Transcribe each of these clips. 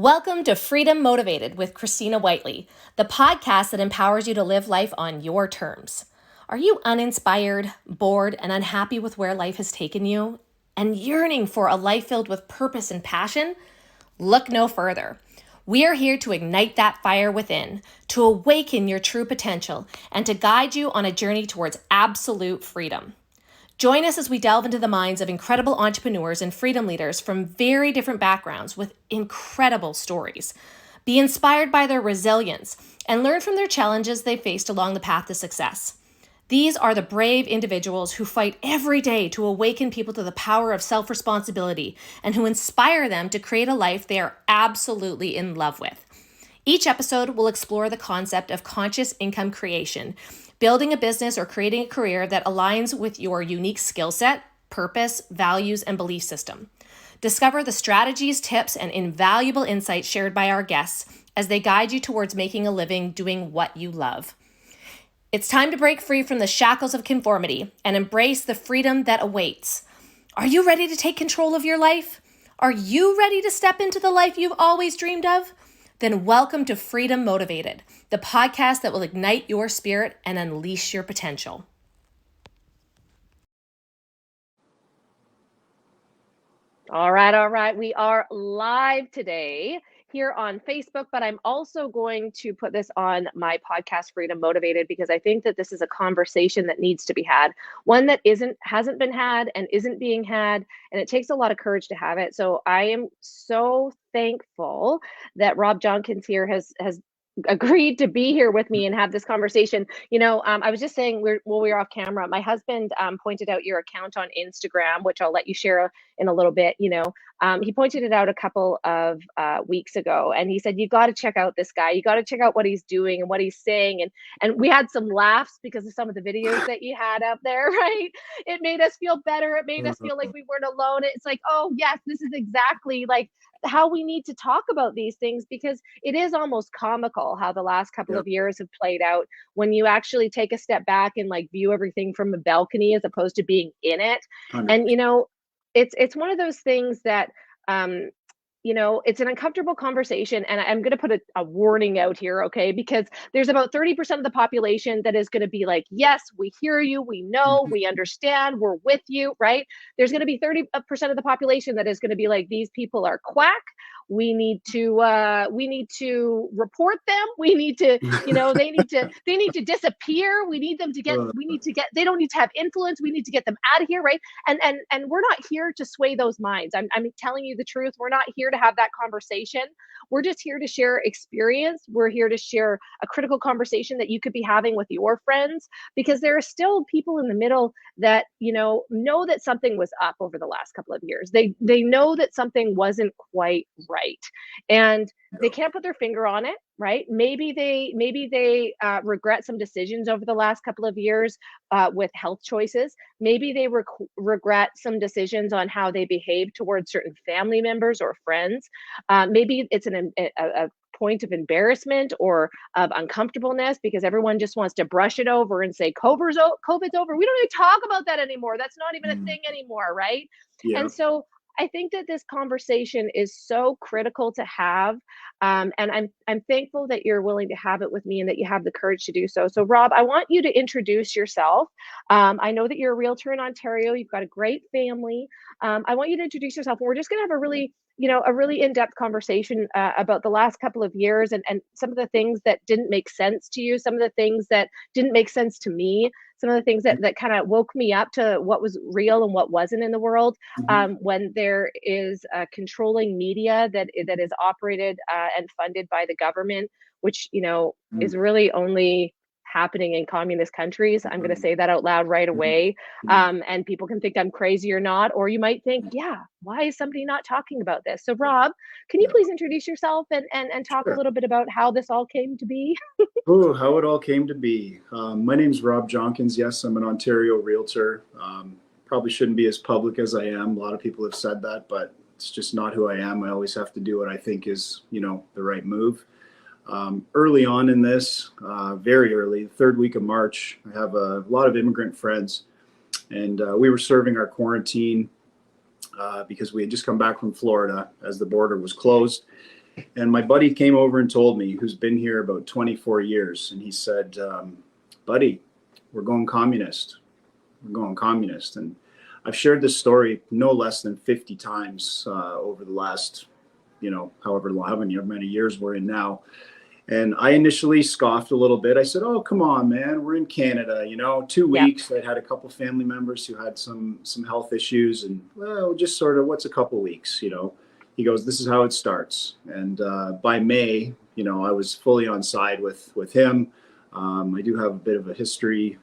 Welcome to Freedom Motivated with Christina Whiteley, the podcast that empowers you to live life on your terms. Are you uninspired, bored, and unhappy with where life has taken you, and yearning for a life filled with purpose and passion? Look no further. We are here to ignite that fire within, to awaken your true potential, and to guide you on a journey towards absolute freedom. Join us as we delve into the minds of incredible entrepreneurs and freedom leaders from very different backgrounds with incredible stories. Be inspired by their resilience and learn from their challenges they faced along the path to success. These are the brave individuals who fight every day to awaken people to the power of self-responsibility and who inspire them to create a life they are absolutely in love with. Each episode will explore the concept of conscious income creation, building a business or creating a career that aligns with your unique skill set, purpose, values, and belief system. Discover the strategies, tips, and invaluable insights shared by our guests as they guide you towards making a living doing what you love. It's time to break free from the shackles of conformity and embrace the freedom that awaits. Are you ready to take control of your life? Are you ready to step into the life you've always dreamed of? Then welcome to Freedom Motivated, the podcast that will ignite your spirit and unleash your potential. All right. We are live today here on Facebook, but I'm also going to put this on my podcast, Freedom Motivated, because I think that this is a conversation that needs to be had, one that hasn't been had and isn't being had, and it takes a lot of courage to have it. So I am so thankful that Rob Jonkhans here has agreed to be here with me and have this conversation. I was just saying we were off camera. My husband pointed out your account on Instagram, which I'll let you share in a little bit. He pointed it out a couple of weeks ago, and he said, you got to check out this guy. You got to check out what he's doing and what he's saying. And we had some laughs because of some of the videos that you had up there, right? It made us feel better. It made us feel like we weren't alone. It's like, oh yes, this is exactly like how we need to talk about these things, because it is almost comical how the last couple of years have played out when you actually take a step back and like view everything from a balcony as opposed to being in it. 100%. And it's one of those things that it's an uncomfortable conversation, and I'm going to put a warning out here, okay? Because there's about 30% of the population that is going to be like, yes, we hear you, we know, we understand, we're with you, right? There's going to be 30% of the population that is going to be like, these people are quack. We need to report them. We need to, they need to disappear. We need them to they don't need to have influence. We need to get them out of here, right? And we're not here to sway those minds. I'm telling you the truth. We're not here to have that conversation. We're just here to share experience. We're here to share a critical conversation that you could be having with your friends, because there are still people in the middle that, know that something was up over the last couple of years. They know that something wasn't quite right, and they can't put their finger on it, right? Maybe they regret some decisions over the last couple of years with health choices. Maybe they regret some decisions on how they behave towards certain family members or friends. Maybe it's a point of embarrassment or of uncomfortableness because everyone just wants to brush it over and say COVID's over. We don't even talk about that anymore. That's not even a thing anymore, right? Yeah. And so I think that this conversation is so critical to have, and I'm thankful that you're willing to have it with me and that you have the courage to do so. So, Rob, I want you to introduce yourself. I know that you're a realtor in Ontario. You've got a great family. I want you to introduce yourself. And we're just going to have a really in-depth conversation about the last couple of years and some of the things that didn't make sense to you, some of the things that didn't make sense to me, some of the things that kind of woke me up to what was real and what wasn't in the world, when there is controlling media that is operated and funded by the government, which, is really only happening in communist countries. I'm going to say that out loud right away. And people can think I'm crazy or not, or you might think, yeah, why is somebody not talking about this? So Rob, can you please introduce yourself and talk a little bit about how this all came to be? How it all came to be. My name's Rob Jonkhans. Yes, I'm an Ontario realtor. Probably shouldn't be as public as I am. A lot of people have said that, but it's just not who I am. I always have to do what I think is, the right move. Early on in this, very early, third week of March, I have a lot of immigrant friends, and we were serving our quarantine because we had just come back from Florida as the border was closed. And my buddy came over and told me, who's been here about 24 years, and he said, buddy, we're going communist. We're going communist. And I've shared this story no less than 50 times over the last, however long, how many years we're in now. And I initially scoffed a little bit. I said, "Oh, come on, man. We're in Canada, 2 weeks." I'd had a couple family members who had some health issues, and well, just sort of, what's a couple weeks, He goes, "This is how it starts." And by May, I was fully on side with him. I do have a bit of a history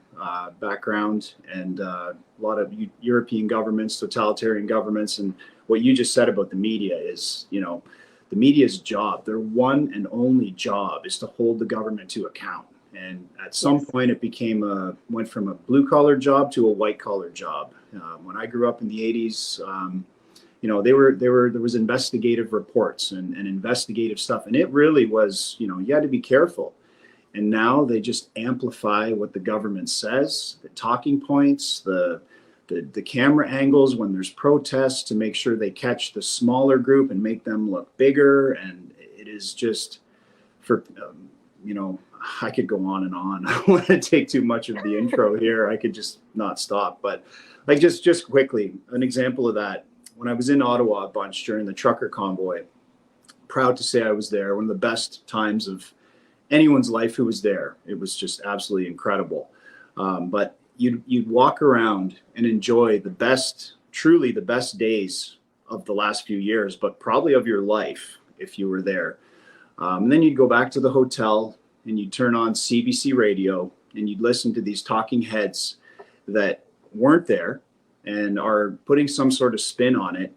background, and a lot of European governments, totalitarian governments, and what you just said about the media is, the media's job, their one and only job, is to hold the government to account. And at some point, it went from a blue collar job to a white collar job. When I grew up in the 80s, there was investigative reports and investigative stuff, and it really was, you had to be careful. And now they just amplify what the government says, the talking points, the camera angles when there's protests, to make sure they catch the smaller group and make them look bigger. And it is just I could go on and on. I don't want to take too much of the intro here. I could just not stop. But like just quickly, an example of that, when I was in Ottawa a bunch during the trucker convoy, proud to say I was there. One of the best times of anyone's life who was there. It was just absolutely incredible. But you'd walk around and enjoy truly the best days of the last few years, but probably of your life if you were there. And then you'd go back to the hotel and you'd turn on CBC radio and you'd listen to these talking heads that weren't there and are putting some sort of spin on it.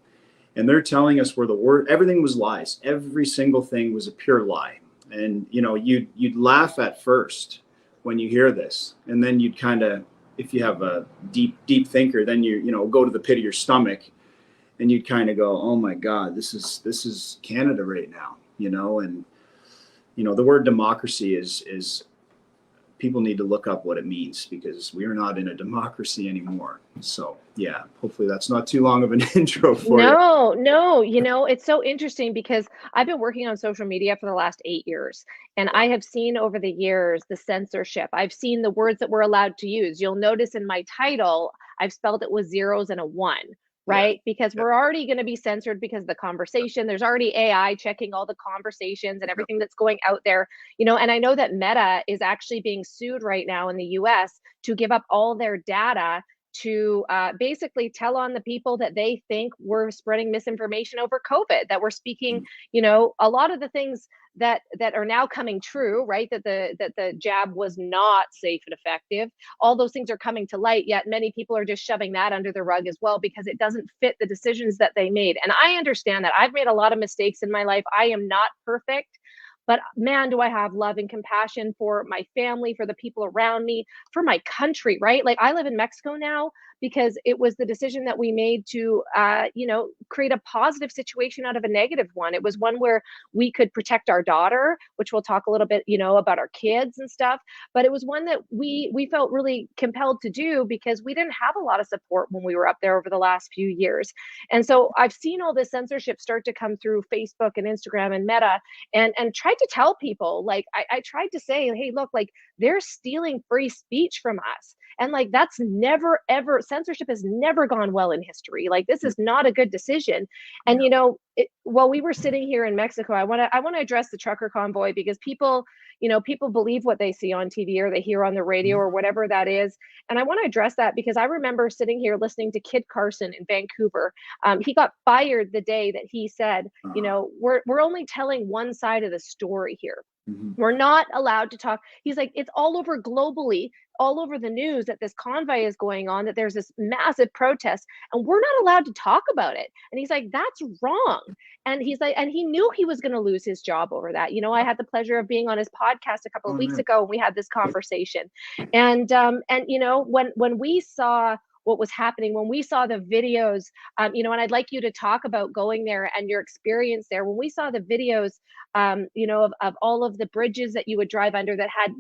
And they're telling us everything was lies. Every single thing was a pure lie. And, you'd laugh at first when you hear this. And then you'd kind of, if you have a deep thinker, then you go to the pit of your stomach and you'd kind of go, "Oh my God, this is Canada right now," and, the word democracy is people need to look up what it means, because we are not in a democracy anymore. So yeah, hopefully that's not too long of an intro for you. No, it's so interesting because I've been working on social media for the last 8 years, and I have seen over the years the censorship. I've seen the words that we're allowed to use. You'll notice in my title, I've spelled it with zeros and a one. Right? Because we're already going to be censored because of the conversation. There's already AI checking all the conversations and everything that's going out there, and I know that Meta is actually being sued right now in the US to give up all their data to basically tell on the people that they think were spreading misinformation over COVID, that we're speaking, a lot of the things that are now coming true, right? That the jab was not safe and effective. All those things are coming to light, yet many people are just shoving that under the rug as well because it doesn't fit the decisions that they made. And I understand that. I've made a lot of mistakes in my life. I am not perfect. But man, do I have love and compassion for my family, for the people around me, for my country, right? Like I live in Mexico now because it was the decision that we made to, create a positive situation out of a negative one. It was one where we could protect our daughter, which we'll talk a little bit, about our kids and stuff. But it was one that we felt really compelled to do because we didn't have a lot of support when we were up there over the last few years. And so I've seen all this censorship start to come through Facebook and Instagram and Meta, and tried to tell people, like, I tried to say, hey, look, like they're stealing free speech from us. And like, that's never, ever, censorship has never gone well in history. Like, this is not a good decision. And, while we were sitting here in Mexico, I want to address the trucker convoy because people believe what they see on TV or they hear on the radio or whatever that is. And I want to address that because I remember sitting here listening to Kid Carson in Vancouver. He got fired the day that he said, we're only telling one side of the story here. We're not allowed to talk. He's like, it's all over globally, all over the news that this convoy is going on, that there's this massive protest, and we're not allowed to talk about it. And he's like, that's wrong. And he's like, and he knew he was going to lose his job over that. I had the pleasure of being on his podcast a couple of weeks ago, and we had this conversation. And when we saw what was happening when we saw the videos. And I'd like you to talk about going there and your experience there. When we saw the videos, of all of the bridges that you would drive under that had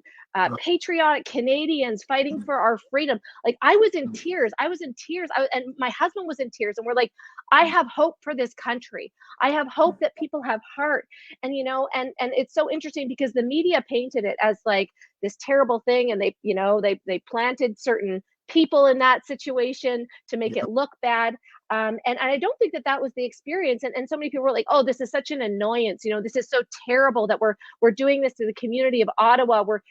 patriotic Canadians fighting for our freedom. Like, I was in tears. And my husband was in tears. And we're like, I have hope for this country. I have hope that people have heart. And it's so interesting because the media painted it as like this terrible thing. And they planted certain people in that situation to make it look bad. And I don't think that was the experience. And so many people were like, oh, this is such an annoyance. This is so terrible that we're doing this to the community of Ottawa. We're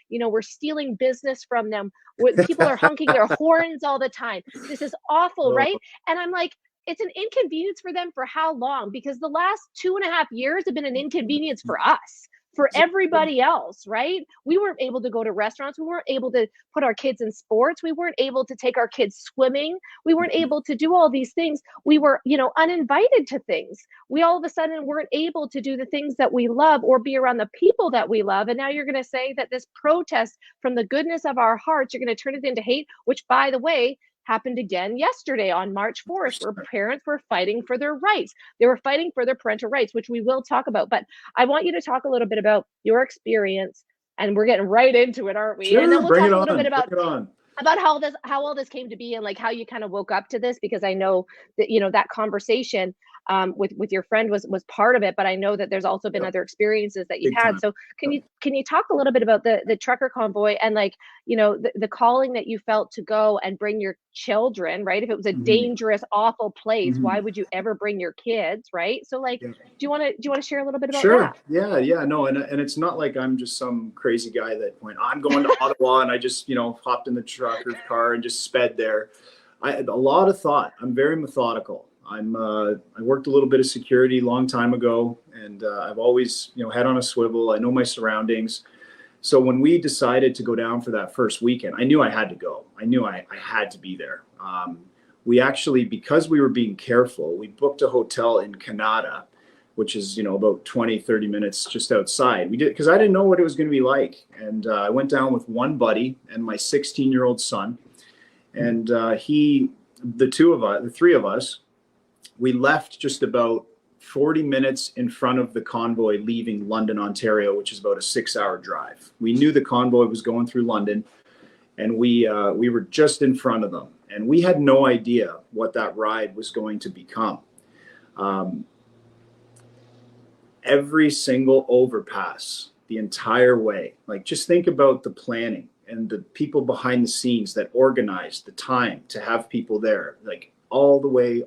stealing business from them. People are honking their horns all the time. This is awful, right? And I'm like, it's an inconvenience for them for how long? Because the last 2.5 years have been an inconvenience for us. For everybody else, right? We weren't able to go to restaurants. We weren't able to put our kids in sports. We weren't able to take our kids swimming. We weren't able to do all these things. We were, uninvited to things. We all of a sudden weren't able to do the things that we love or be around the people that we love. And now you're going to say that this protest from the goodness of our hearts, you're going to turn it into hate, which, by the way, happened again yesterday on March 4th, where parents were fighting for their rights. They were fighting for their parental rights, which we will talk about. But I want you to talk a little bit about your experience, and we're getting right into it, aren't we? Sure, and then we'll bring talk it a little on, bit about bring it on. how all this came to be and like how you kind of woke up to this, because I know that that conversation with your friend was part of it, but I know that there's also been other experiences that you've Big had. time. So can you talk a little bit about the trucker convoy and like the calling that you felt to go and bring your children, right? If it was a dangerous, awful place, why would you ever bring your kids, right? So like, do you want to share a little bit about that? Yeah, no, and it's not like I'm just some crazy guy that went, I'm going to Ottawa, and I just hopped in the trucker's car and just sped there. I had a lot of thought. I'm very methodical. I worked a little bit of security a long time ago, and I've always head on a swivel. I know my surroundings. So when we decided to go down for that first weekend, I knew I had to go. I knew I had to be there. We actually, because we were being careful, we booked a hotel in Canada, which is about 20-30 minutes just outside. We did, because I didn't know what it was going to be like. And I went down with one buddy and my 16-year-old son. And the three of us, we left just about 40 minutes in front of the convoy leaving London, Ontario, which is about a 6-hour drive. We knew the convoy was going through London, and we were just in front of them. And we had no idea what that ride was going to become. Every single overpass, the entire way, like just think about the planning and the people behind the scenes that organized the time to have people there, like all the way.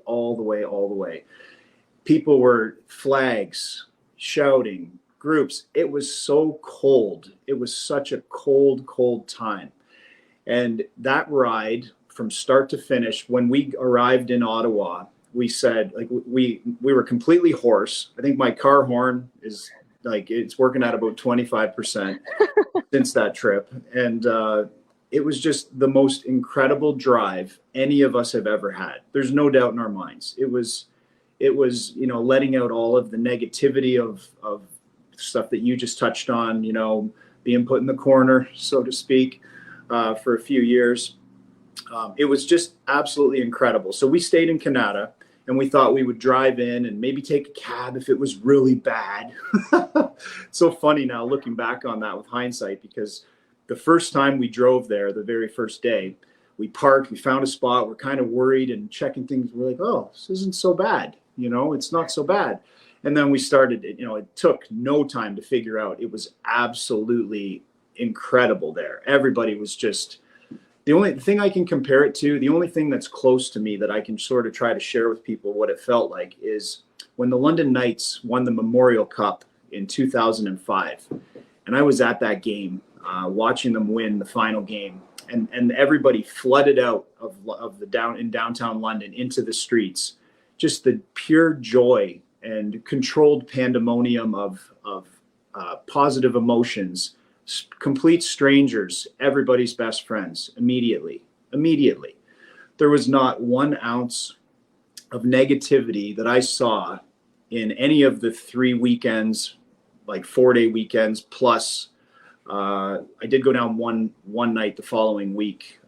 People were flags, shouting, groups. It was so cold. It was such a cold time. And that ride from start to finish, when we arrived in Ottawa, we said, like, we were completely hoarse. I think my car horn is like, it's working at about 25% since that trip. And it was just the most incredible drive any of us have ever had. There's no doubt in our minds. It was letting out all of the negativity of stuff that you just touched on, being put in the corner, so to speak, for a few years. It was just absolutely incredible. So we stayed in Canada, and we thought we would drive in and maybe take a cab if it was really bad. So funny now looking back on that with hindsight, because the first time we drove there, the very first day, we parked, we found a spot, we're kind of worried and checking things. We're like, oh, this isn't so bad. It's not so bad. And then we started, it took no time to figure out. It was absolutely incredible there. Everybody was just, the only thing I can compare it to, the only thing that's close to me that I can sort of try to share with people what it felt like is when the London Knights won the Memorial Cup in 2005. And I was at that game, watching them win the final game. And everybody flooded out of in downtown London into the streets. Just the pure joy and controlled pandemonium of positive emotions, complete strangers, everybody's best friends, immediately. There was not 1 ounce of negativity that I saw in any of the 3 weekends, like 4-day weekends, plus I did go down one night the following week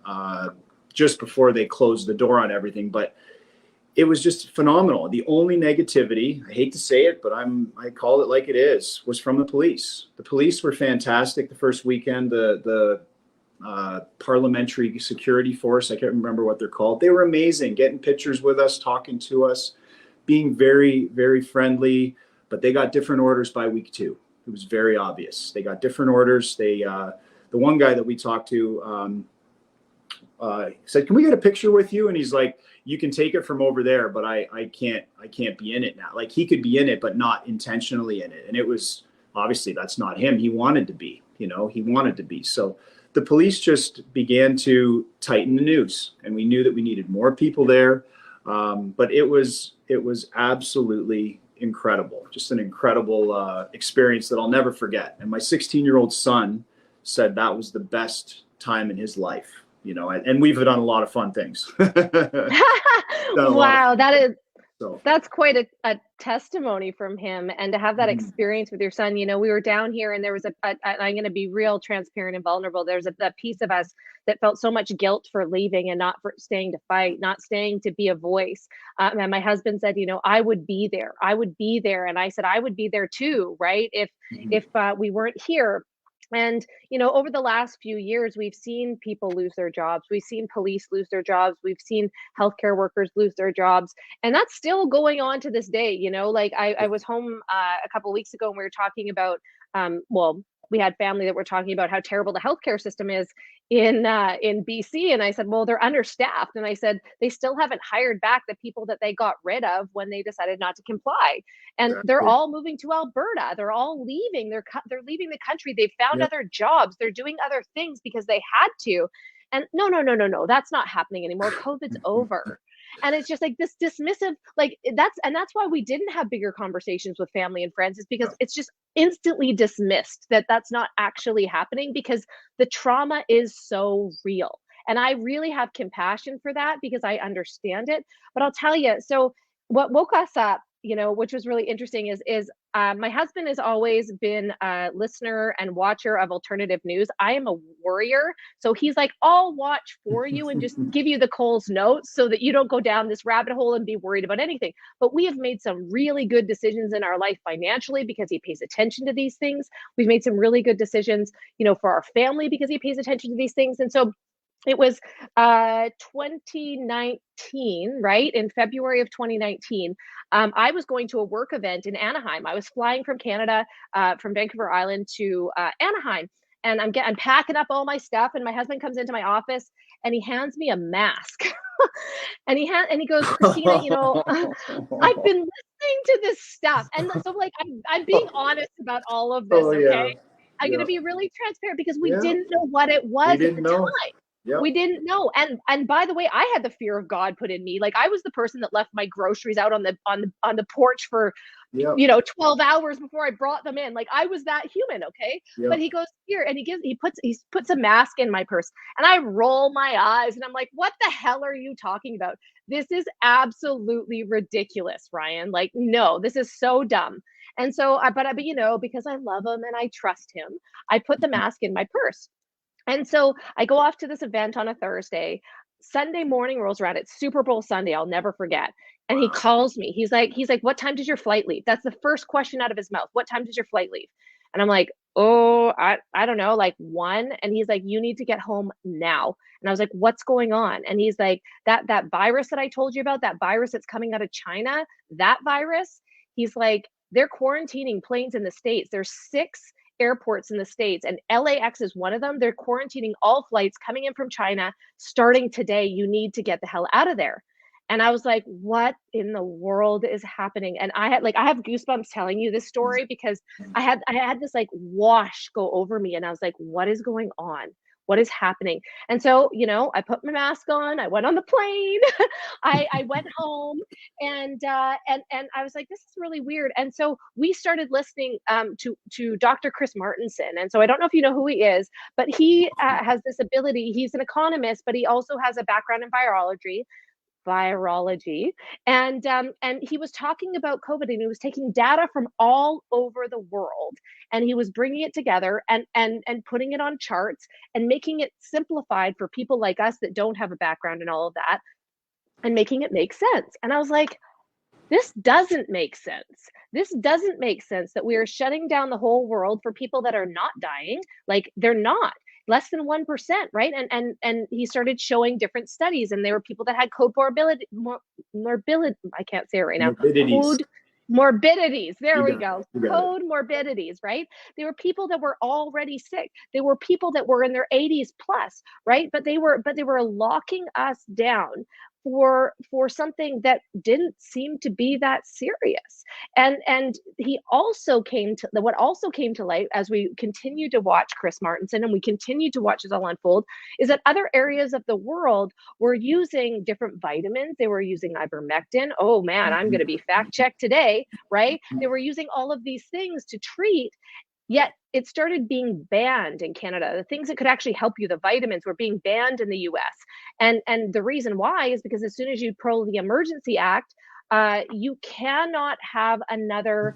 just before they closed the door on everything. But it was just phenomenal. The only negativity, I hate to say it, but I call it like it is, was from the police. The police were fantastic the first weekend. The parliamentary security force, I can't remember what they're called. They were amazing, getting pictures with us, talking to us, being very, very friendly. But they got different orders by week 2. It was very obvious. They got different orders. The one guy that we talked to said, "Can we get a picture with you?" And he's like, "You can take it from over there, but I can't be in it now." Like, he could be in it, but not intentionally in it. And it was obviously, that's not him. He wanted to be, he wanted to be. So the police just began to tighten the noose, and we knew that we needed more people there. But it was absolutely incredible, just an incredible experience that I'll never forget. And my 16-year-old son said that was the best time in his life. And we've done a lot of fun things. Wow, that's quite a testimony from him, and to have that experience with your son. We were down here, and there was I'm going to be real transparent and vulnerable. There's a piece of us that felt so much guilt for leaving and not for staying to fight, not staying to be a voice. And my husband said, I would be there. And I said, I would be there too, right? If we weren't here. And, over the last few years, we've seen people lose their jobs. We've seen police lose their jobs. We've seen healthcare workers lose their jobs. And that's still going on to this day. Like I was home a couple of weeks ago, and we were talking about, we had family that were talking about how terrible the healthcare system is in BC. And I said, well, they're understaffed. And I said, they still haven't hired back the people that they got rid of when they decided not to comply. And they're all moving to Alberta. They're all leaving. They're leaving the country. They've found other jobs. They're doing other things because they had to. And no, that's not happening anymore. COVID's over. And it's just like this dismissive, that's why we didn't have bigger conversations with family and friends, is because it's just instantly dismissed that that's not actually happening, because the trauma is so real. And I really have compassion for that because I understand it. But I'll tell you, so what woke us up, which was really interesting, is my husband has always been a listener and watcher of alternative news. I am a worrier. So he's like, I'll watch for you and just give you the Coles notes so that you don't go down this rabbit hole and be worried about anything. But we have made some really good decisions in our life financially because he pays attention to these things. We've made some really good decisions, for our family because he pays attention to these things. And so it was 2019, right? In February of 2019, I was going to a work event in Anaheim. I was flying from Canada, from Vancouver Island to Anaheim, and I'm packing up all my stuff. And my husband comes into my office and he hands me a mask, and he goes, Christina, I've been listening to this stuff, and so I'm being honest about all of this. Okay, I'm going to be really transparent because we didn't know what it was at the time. Yep. We didn't know. And by the way, I had the fear of God put in me. Like, I was the person that left my groceries out on the porch for 12 hours before I brought them in. Like, I was that human, okay? Yep. But he goes here and he puts a mask in my purse, and I roll my eyes and I'm like, what the hell are you talking about? This is absolutely ridiculous, Ryan. Like, no, this is so dumb. And so but because I love him and I trust him, I put the mask in my purse. And so I go off to this event on a Thursday. Sunday morning rolls around. It's Super Bowl Sunday. I'll never forget. And he calls me. He's like, what time does your flight leave? That's the first question out of his mouth. What time does your flight leave? And I'm like, oh, I don't know, like 1. And he's like, you need to get home now. And I was like, what's going on? And he's like, that virus that I told you about, that virus that's coming out of China, that virus, he's like, they're quarantining planes in the States. There's 6 airports in the States, and LAX is one of them. They're quarantining all flights coming in from China starting today. You need to get the hell out of there. And I was like, what in the world is happening? And I have goosebumps telling you this story because I had this like wash go over me, and I was like, what is going on? What is happening? And so, I put my mask on, I went on the plane, I went home, and I was like, this is really weird. And so we started listening to Dr. Chris Martenson. And so I don't know if you know who he is, but he has this ability. He's an economist, but he also has a background in virology. virology, and he was talking about COVID, and he was taking data from all over the world, and he was bringing it together and putting it on charts and making it simplified for people like us that don't have a background in all of that, and making it make sense. And I was like, this doesn't make sense. This doesn't make sense that we are shutting down the whole world for people that are not dying. Like, they're not, less than 1%, right? And he started showing different studies, and there were people that had morbidity. I can't say it right now. Morbidities. Morbidities. There we go. Code morbidities, right? They were people that were already sick. They were people that were in their 80s plus, right? But they were locking us down for something that didn't seem to be that serious. And he also came to what also came to light as we continued to watch Chris Martenson, and we continued to watch this all unfold, is that other areas of the world were using different vitamins. They were using ivermectin. Oh man, I'm going to be fact checked today, right? They were using all of these things to treat. Yet it started being banned in Canada. The things that could actually help you, the vitamins, were being banned in the US. And the reason why is because as soon as you pro the Emergency Act, you cannot have another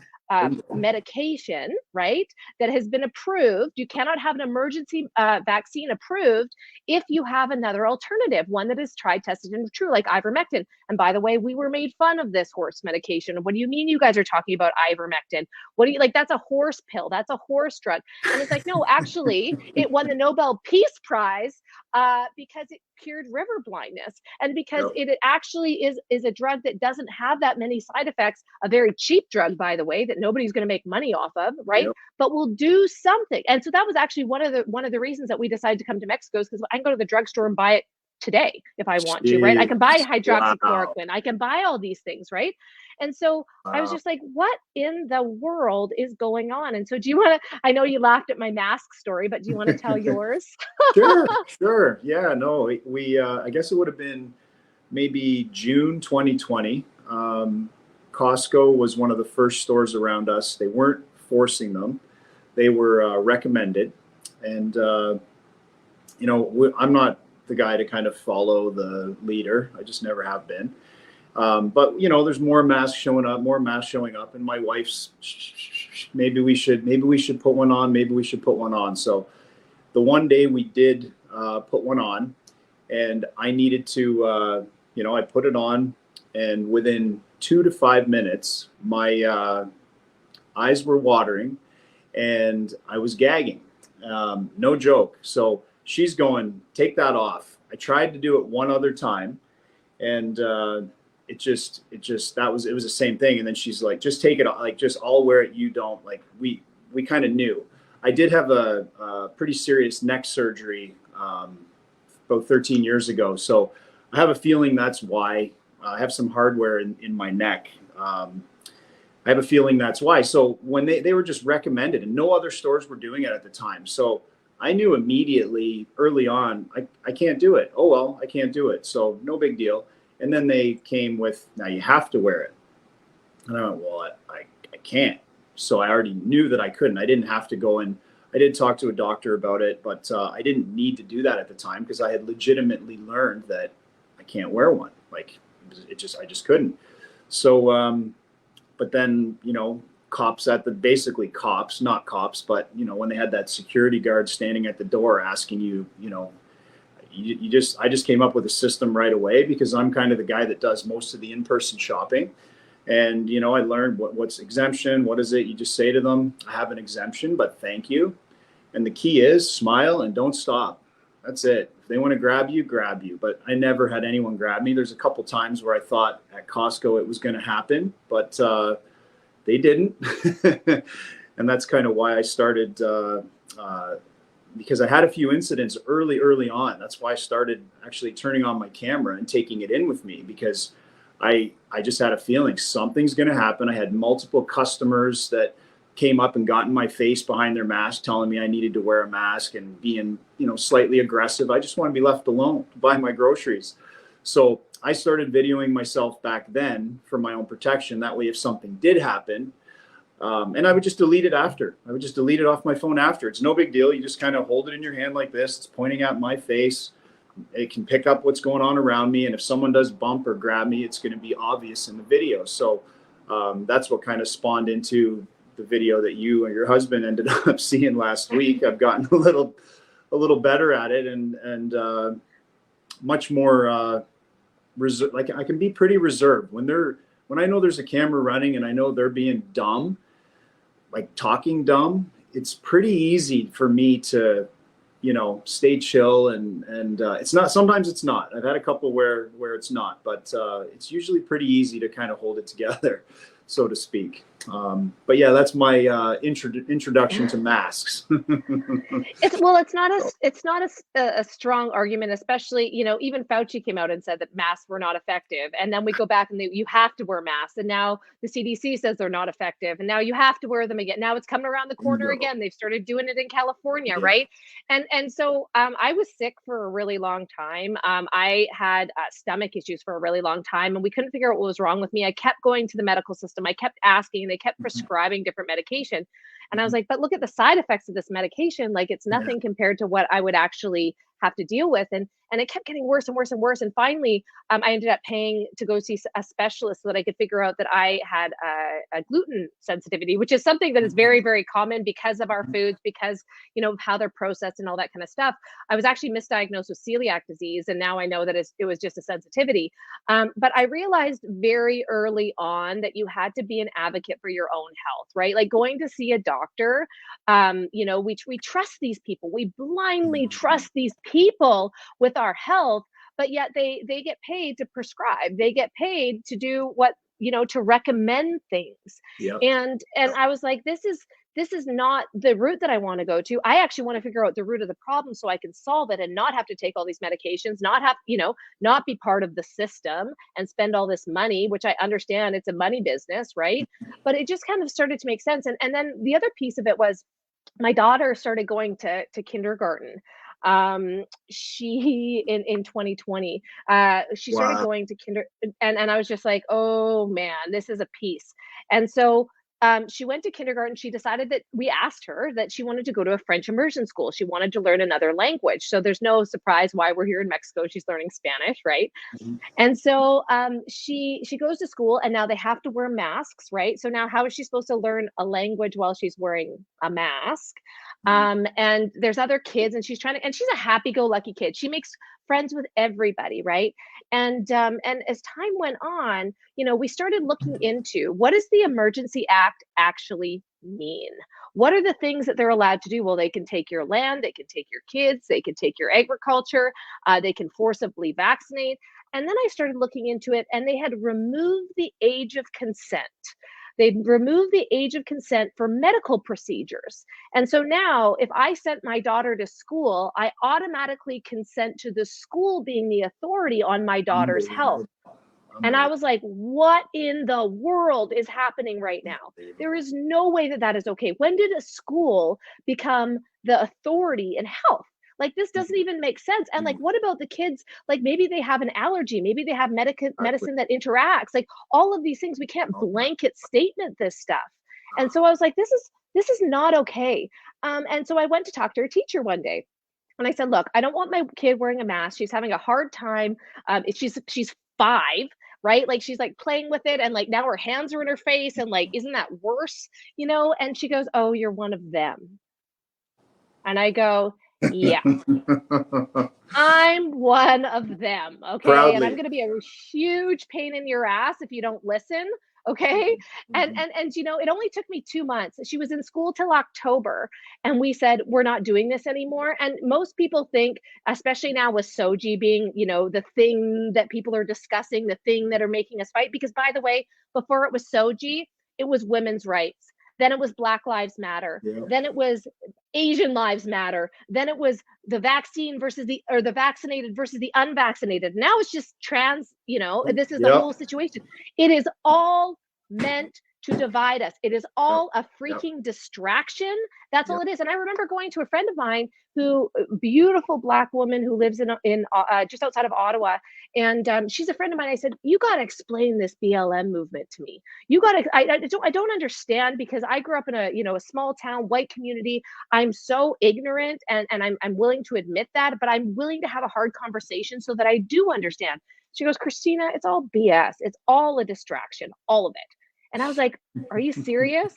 medication, right, that has been approved. You cannot have an emergency vaccine approved if you have another alternative, one that is tried, tested, and true, like ivermectin. And by the way, we were made fun of this horse medication. What do you mean you guys are talking about ivermectin? What do you, like, that's a horse pill. That's a horse drug. And it's like, no, actually, it won the Nobel Peace Prize because it cured river blindness, and because it actually is a drug that doesn't have that many side effects, a very cheap drug, by the way, that nobody's going to make money off of, right? But will do something. And so that was actually one of the reasons that we decided to come to Mexico, is because I can go to the drugstore and buy it today if I want to, right? I can buy hydroxychloroquine. I can buy all these things, right? And so I was just like, what in the world is going on? And so do you want to, I know you laughed at my mask story, but do you want to tell yours? Sure. Yeah, no, we I guess it would have been maybe June 2020. Costco was one of the first stores around us. They weren't forcing them. They were recommended. And, I'm not the guy to kind of follow the leader. I just never have been. But there's more masks showing up, and my wife's, maybe we should put one on. So the one day we did put one on, and I needed to, I put it on, and within 2 to 5 minutes, my eyes were watering, and I was gagging. No joke. So she's going, take that off. I tried to do it one other time, and it was the same thing. And then she's like, just take it off. Like, just, I'll wear it. You don't. Like, we kind of knew. I did have a pretty serious neck surgery about 13 years ago. So I have a feeling that's why. I have some hardware in my neck. I have a feeling that's why. So when they were just recommended, and no other stores were doing it at the time. So I knew immediately early on, I can't do it. Oh, well, I can't do it. So no big deal. And then they came with, now you have to wear it. And I went, well, I can't. So I already knew that I couldn't. I didn't have to go in. I did talk to a doctor about it, but I didn't need to do that at the time, because I had legitimately learned that I can't wear one. Like, I just couldn't. So, but then, cops basically cops, not cops, but, when they had that security guard standing at the door asking you, I just came up with a system right away, because I'm kind of the guy that does most of the in-person shopping. And, I learned what's exemption. What is it? You just say to them, I have an exemption, but thank you. And the key is smile and don't stop. That's it. If they want to grab you, grab you. But I never had anyone grab me. There's a couple times where I thought at Costco it was going to happen, but they didn't. And that's kind of why I started, because I had a few incidents early on. That's why I started actually turning on my camera and taking it in with me, because I just had a feeling something's going to happen. I had multiple customers that came up and got in my face behind their mask, telling me I needed to wear a mask and being, slightly aggressive. I just want to be left alone to buy my groceries. So I started videoing myself back then for my own protection. That way, if something did happen, and I would just delete it after. I would just delete it off my phone after. It's no big deal. You just kind of hold it in your hand like this. It's pointing at my face. it can pick up what's going on around me. And if someone does bump or grab me, it's going to be obvious in the video. So that's what kind of spawned into the video that you and your husband ended up seeing last week. I've gotten a little better at it, and much more like I can be pretty reserved when I know there's a camera running and I know they're being dumb, like talking dumb. It's pretty easy for me to, stay chill, and it's not. Sometimes it's not. I've had a couple where it's not, but it's usually pretty easy to kind of hold it together, so to speak. But yeah, that's my introduction to masks. It's not a strong argument, especially, even Fauci came out and said that masks were not effective. And then we go back and you have to wear masks. And now the CDC says they're not effective. And now you have to wear them again. Now it's coming around the corner again. They've started doing it in California, right? And so I was sick for a really long time. I had stomach issues for a really long time, and we couldn't figure out what was wrong with me. I kept going to the medical system. I kept asking, and they kept prescribing different medication. And I was like, but look at the side effects of this medication. Like, it's nothing compared to what I would actually have to deal with. And it kept getting worse and worse and worse. And finally, I ended up paying to go see a specialist so that I could figure out that I had a gluten sensitivity, which is something that is very, very common because of our foods, because, of how they're processed and all that kind of stuff. I was actually misdiagnosed with celiac disease, and now I know that it was just a sensitivity. But I realized very early on that you had to be an advocate for your own health, right? Like going to see a doctor, we trust these people. We blindly trust these people with our health, but yet they get paid to prescribe. They get paid to do what, to recommend things. Yep. And I was like, this is not the route that I want to go to. I actually want to figure out the root of the problem so I can solve it and not have to take all these medications, not be part of the system and spend all this money, which I understand it's a money business, right? But it just kind of started to make sense. And then the other piece of it was my daughter started going to kindergarten. She in 2020, she started going to and I was just like, oh man, this is a piece. And so she went to kindergarten. She decided that we asked her that she wanted to go to a French immersion school. She wanted to learn another language. So there's no surprise why we're here in Mexico. She's learning Spanish, right? Mm-hmm. And so she goes to school, and now they have to wear masks, right? So now how is she supposed to learn a language while she's wearing a mask? And there's other kids, and she's a happy-go-lucky kid. She makes friends with everybody, right? And as time went on, we started looking into what does the Emergency Act actually mean? What are the things that they're allowed to do? Well, they can take your land, they can take your kids, they can take your agriculture, they can forcibly vaccinate. And then I started looking into it, and they had removed the age of consent. They'd removed the age of consent for medical procedures. And so now if I sent my daughter to school, I automatically consent to the school being the authority on my daughter's health. And I was like, what in the world is happening right now? There is no way that is okay. When did a school become the authority in health? Like, this doesn't even make sense. And like, what about the kids? Like, maybe they have an allergy. Maybe they have medicine that interacts. Like, all of these things, we can't blanket statement this stuff. And so I was like, this is not okay. And so I went to talk to her teacher one day. And I said, look, I don't want my kid wearing a mask. She's having a hard time. She's 5, right? Like, she's like playing with it, and like now her hands are in her face, and like, isn't that worse? And she goes, oh, you're one of them. And I go, yeah, I'm one of them. Okay. Proudly. And I'm going to be a huge pain in your ass if you don't listen. Okay. And it only took me 2 months. She was in school till October, and we said, we're not doing this anymore. And most people think, especially now with Soji being, the thing that people are discussing, the thing that are making us fight, because by the way, before it was Soji, it was women's rights. Then it was Black Lives Matter. Yeah. Then it was Asian Lives Matter. Then it was the vaccine versus the vaccinated versus the unvaccinated. Now it's just trans, this is the whole situation. It is all meant to divide us. It is all a Yep. freaking distraction. That's all Yep. it is. And I remember going to a friend of mine who, beautiful Black woman who lives in just outside of Ottawa. And she's a friend of mine. I said, you got to explain this BLM movement to me. You got to, I don't understand, because I grew up in a small town, white community. I'm so ignorant, and I'm willing to admit that, but I'm willing to have a hard conversation so that I do understand. She goes, Christina, it's all BS. It's all a distraction, all of it. And I was like, are you serious?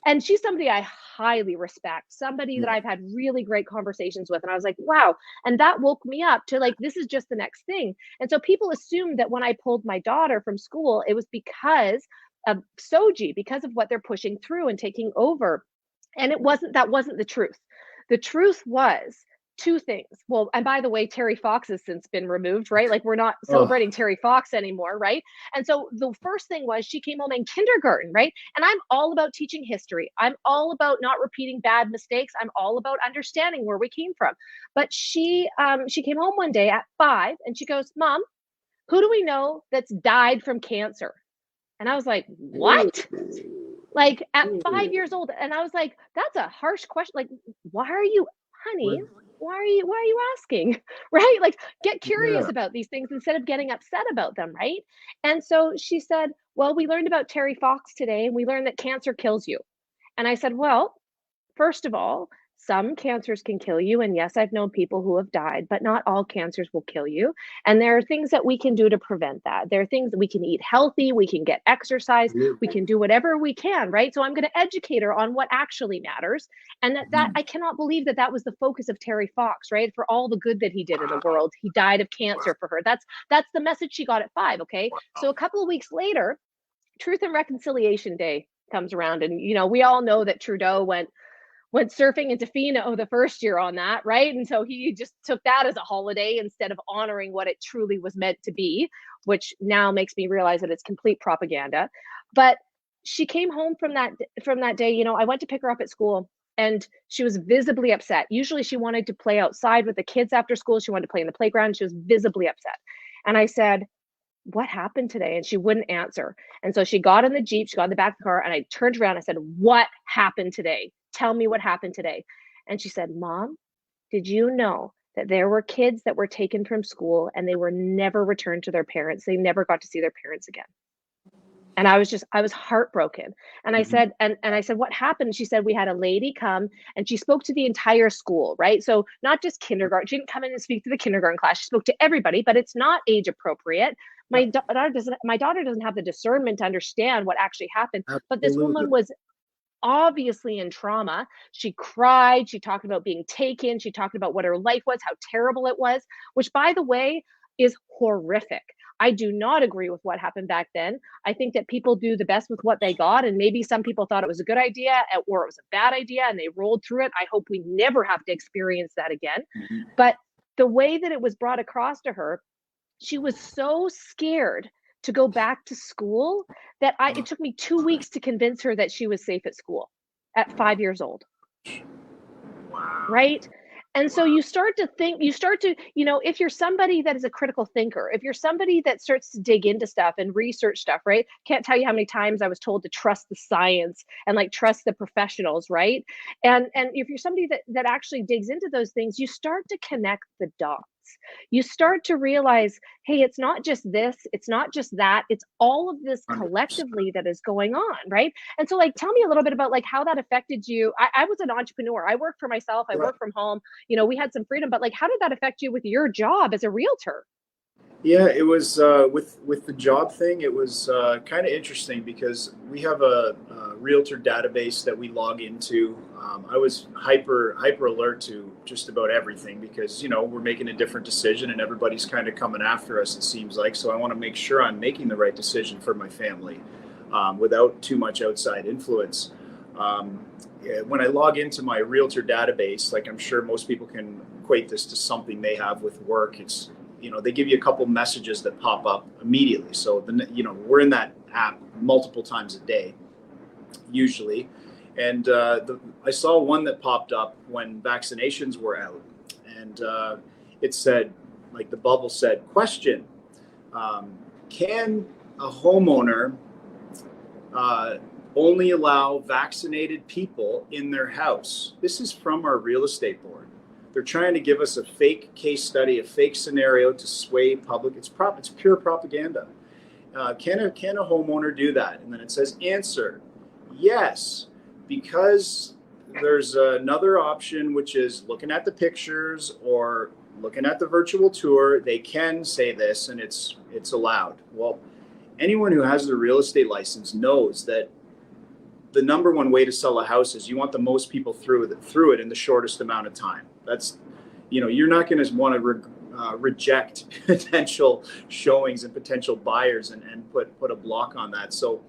And she's somebody I highly respect, somebody that Yeah. I've had really great conversations with. And I was like, wow. And that woke me up to like, this is just the next thing. And so people assumed that when I pulled my daughter from school, it was because of Soji, because of what they're pushing through and taking over. And that wasn't the truth. The truth was two things. Well, and by the way, Terry Fox has since been removed, right? Like, we're not celebrating Terry Fox anymore, right? And so the first thing was, she came home in kindergarten, right? And I'm all about teaching history. I'm all about not repeating bad mistakes. I'm all about understanding where we came from. But she came home one day at 5 and she goes, Mom, who do we know that's died from cancer? And I was like, what? Like, at 5 years old. And I was like, that's a harsh question. Like, why are you, honey? Why are you asking? Right? Like, get curious Yeah. about these things instead of getting upset about them, right? And so she said, well, we learned about Terry Fox today, and we learned that cancer kills you. And I said, well, first of all, some cancers can kill you. And yes, I've known people who have died, but not all cancers will kill you. And there are things that we can do to prevent that. There are things that we can eat healthy, we can get exercise, we can do whatever we can, right? So I'm going to educate her on what actually matters. And that I cannot believe that was the focus of Terry Fox, right? For all the good that he did in the world. He died of cancer for her. That's the message she got at 5, okay? So a couple of weeks later, Truth and Reconciliation Day comes around, and we all know that Trudeau went surfing into Tofino the first year on that, right? And so he just took that as a holiday instead of honoring what it truly was meant to be, which now makes me realize that it's complete propaganda. But she came home from that day. I went to pick her up at school, and she was visibly upset. Usually she wanted to play outside with the kids after school. She wanted to play in the playground. She was visibly upset. And I said, what happened today? And she wouldn't answer. And so she got in the Jeep, she got in the back of the car, and I turned around and I said, what happened today? Tell me what happened today. And she said, Mom, did you know that there were kids that were taken from school and they were never returned to their parents? They never got to see their parents again. And I was heartbroken. And I said, and I said, what happened? She said, we had a lady come and she spoke to the entire school, right? So not just kindergarten. She didn't come in and speak to the kindergarten class. She spoke to everybody, but it's not age appropriate. My daughter doesn't have the discernment to understand what actually happened. But this woman was obviously in trauma. She cried. She talked about being taken. She talked about what her life was, how terrible it was, which, by the way, is horrific. I do not agree with what happened back then. I think that people do the best with what they got, and maybe some people thought it was a good idea or it was a bad idea and they rolled through it. I hope we never have to experience that again. But the way that it was brought across to her, she was so scared to go back to school that it took me 2 weeks to convince her that she was safe at school at 5 years old. Wow. Right? And so you start to, if you're somebody that is a critical thinker, if you're somebody that starts to dig into stuff and research stuff, right? Can't tell you how many times I was told to trust the science and like trust the professionals, right? And if you're somebody that actually digs into those things, you start to connect the dots. You start to realize, hey, it's not just this, it's not just that, it's all of this collectively that is going on, right? And so, like, tell me a little bit about like how that affected you. I was an entrepreneur. I worked for myself. I worked from home. We had some freedom, but like, how did that affect you with your job as a realtor? Yeah, it was with the job thing. It was kind of interesting because we have a realtor database that we log into. I was hyper alert to just about everything because we're making a different decision and everybody's kind of coming after us. It seems like, so I want to make sure I'm making the right decision for my family without too much outside influence. When I log into my realtor database, like I'm sure most people can equate this to something they have with work. It's they give you a couple messages that pop up immediately. So we're in that app multiple times a day, usually. And I saw one that popped up when vaccinations were out, and it said, like the bubble said, question: can a homeowner only allow vaccinated people in their house. This is from our real estate board. They're trying to give us a fake case study, a fake scenario to sway public. It's pure propaganda. Can a homeowner do that? And then it says answer, yes, because there's another option, which is looking at the pictures or looking at the virtual tour. They can say this, and it's allowed. Well, anyone who has their real estate license knows that the number one way to sell a house is you want the most people through it in the shortest amount of time. That's, you're not going to want to reject potential showings and potential buyers and put a block on that. So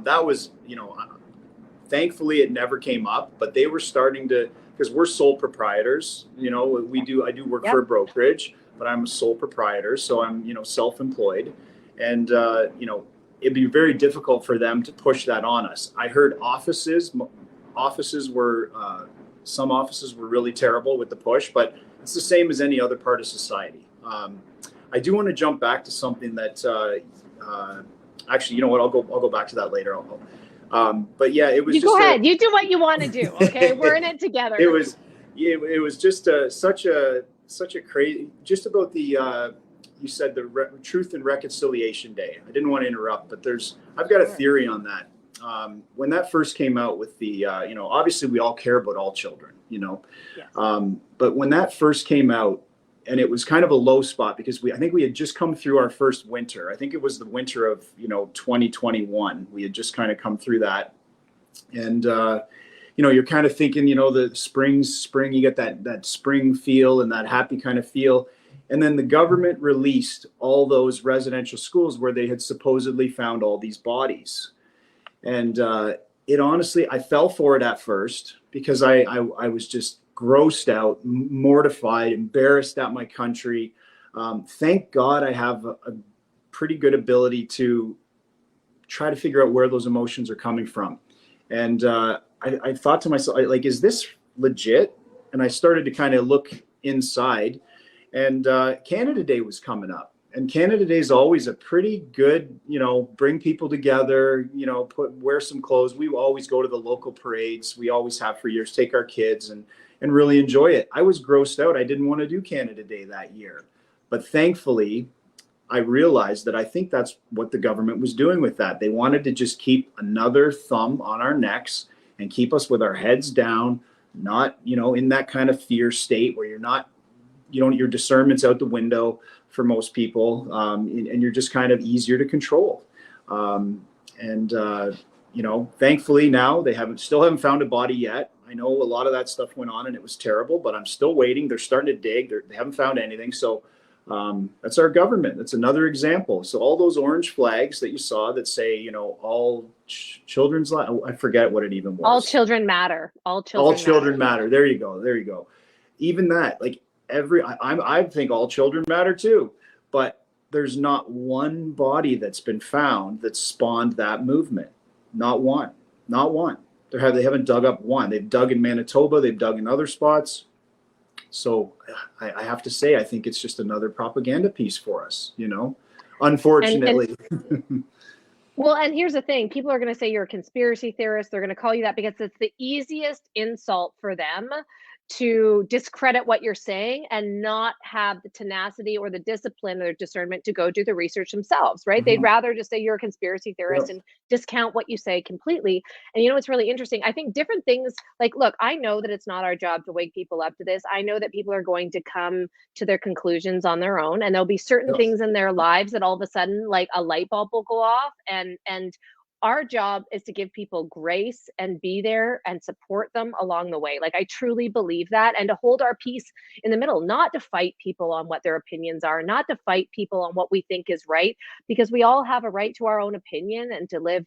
that was, thankfully it never came up, but they were starting to, because we're sole proprietors. I do work for a brokerage, but I'm a sole proprietor, so I'm self-employed, and it'd be very difficult for them to push that on us. I heard some offices were really terrible with the push, but it's the same as any other part of society. I do want to jump back to something that actually, you know what? I'll go back to that later. But yeah, it was. You go ahead. You do what you want to do. Okay, we're in it together. It was just such a crazy. Just about the. You said the Truth and Reconciliation Day. I didn't want to interrupt, but I've got a theory on that. When that first came out with the, obviously we all care about all children, yes. But when that first came out, and it was kind of a low spot because I think we had just come through our first winter. I think it was the winter of, 2021. We had just kind of come through that. And, you're kind of thinking, the spring, you get that spring feel and that happy kind of feel. And then the government released all those residential schools where they had supposedly found all these bodies. And it honestly, I fell for it at first because I was just grossed out, mortified, embarrassed at my country. Thank God I have a pretty good ability to try to figure out where those emotions are coming from. And I thought to myself, like, is this legit? And I started to kind of look inside. And Canada Day was coming up, and Canada Day is always a pretty good, bring people together, wear some clothes. We always go to the local parades. We always have for years, take our kids and really enjoy it. I was grossed out. I didn't want to do Canada Day that year, but thankfully I realized that I think that's what the government was doing with that. They wanted to just keep another thumb on our necks and keep us with our heads down, not, in that kind of fear state where your discernment's out the window for most people, and you're just kind of easier to control. Thankfully now they still haven't found a body yet. I know a lot of that stuff went on and it was terrible, but I'm still waiting. They're starting to dig. They haven't found anything. So that's our government. That's another example. So all those orange flags that you saw that say, all children's life, I forget what it even was. All children matter. All children matter. There you go. Even that, like, I think all children matter too, but there's not one body that's been found that spawned that movement. Not one. They haven't dug up one. They've dug in Manitoba. They've dug in other spots. So I have to say, I think it's just another propaganda piece for us, unfortunately. Well, and here's the thing. People are going to say you're a conspiracy theorist. They're going to call you that because it's the easiest insult for them to discredit what you're saying and not have the tenacity or the discipline or discernment to go do the research themselves, right? Mm-hmm. They'd rather just say you're a conspiracy theorist and discount what you say completely. And what's really interesting? I think different things, like, look, I know that it's not our job to wake people up to this. I know that people are going to come to their conclusions on their own, and there'll be certain things in their lives that all of a sudden, like, a light bulb will go off, and our job is to give people grace and be there and support them along the way. Like, I truly believe that, and to hold our peace in the middle, not to fight people on what their opinions are, not to fight people on what we think is right, because we all have a right to our own opinion and to live,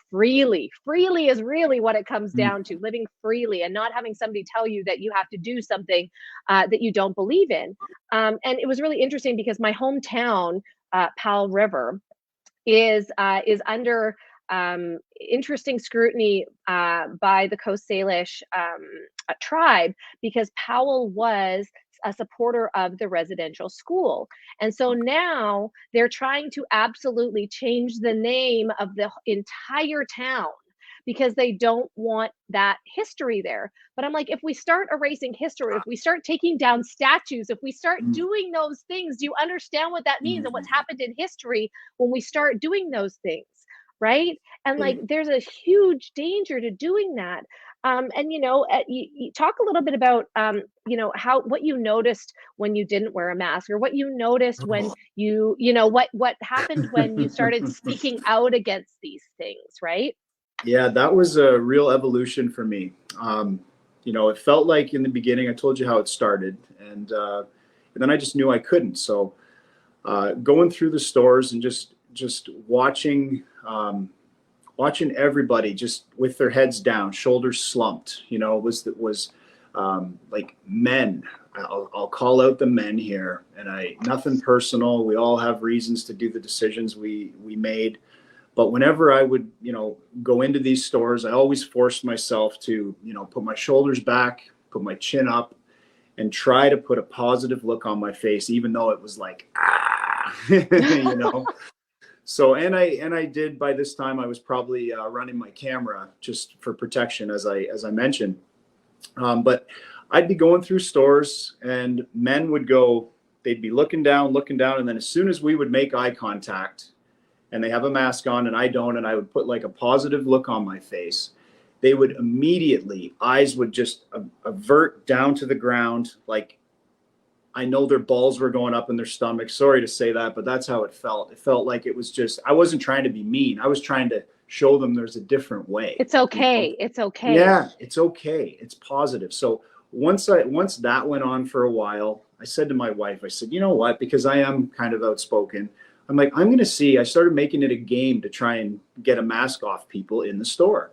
freely. Freely is really what it comes down to, living freely and not having somebody tell you that you have to do something that you don't believe in. And it was really interesting because my hometown, Powell River, is under interesting scrutiny by the Coast Salish tribe, because Powell was a supporter of the residential school. And so now they're trying to absolutely change the name of the entire town because they don't want that history there. But I'm like, if we start erasing history, if we start taking down statues, if we start doing those things, do you understand what that means and what's happened in history when we start doing those things? Right. And like, there's a huge danger to doing that. And you talk a little bit about how what you noticed when you didn't wear a mask, or what you noticed when what happened when you started speaking out against these things, right? Yeah, that was a real evolution for me. It felt like in the beginning, I told you how it started, and then I just knew I couldn't. So going through the stores and just watching everybody just with their heads down, shoulders slumped, was like men. I'll call out the men here, and nothing personal. We all have reasons to do the decisions we made. But whenever I would, go into these stores, I always forced myself to, put my shoulders back, put my chin up, and try to put a positive look on my face, even though it was like, So, and I did, by this time, I was probably running my camera just for protection, as I mentioned. But I'd be going through stores, and men would go, they'd be looking down, and then as soon as we would make eye contact, and they have a mask on and I don't, and I would put like a positive look on my face, they would immediately, eyes would just avert down to the ground. Like, I know their balls were going up in their stomach. Sorry to say that, but that's how it felt. It felt like it was just, I wasn't trying to be mean. I was trying to show them there's a different way. It's okay. It's okay. Yeah, it's okay. It's positive. So once that went on for a while, I said to my wife, I said, you know what, because I am kind of outspoken, I'm like, I'm going to see. I started making it a game to try and get a mask off people in the store.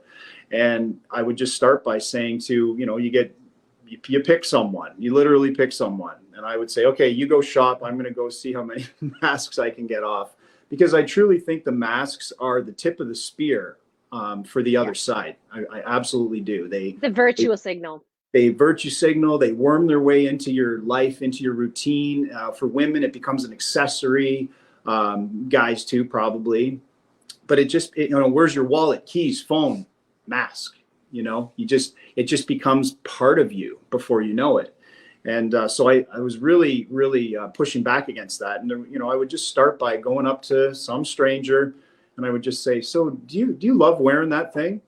And I would just start by saying to, you pick someone, you literally pick someone. And I would say, okay, you go shop. I'm going to go see how many masks I can get off, because I truly think the masks are the tip of the spear for the other side. I absolutely do. The virtue signal. They virtue signal. They worm their way into your life, into your routine. For women, it becomes an accessory. Guys too, probably. But it just, where's your wallet, keys, phone, mask? It just becomes part of you before you know it. And so I was really, really pushing back against that. And, I would just start by going up to some stranger, and I would just say, so do you love wearing that thing?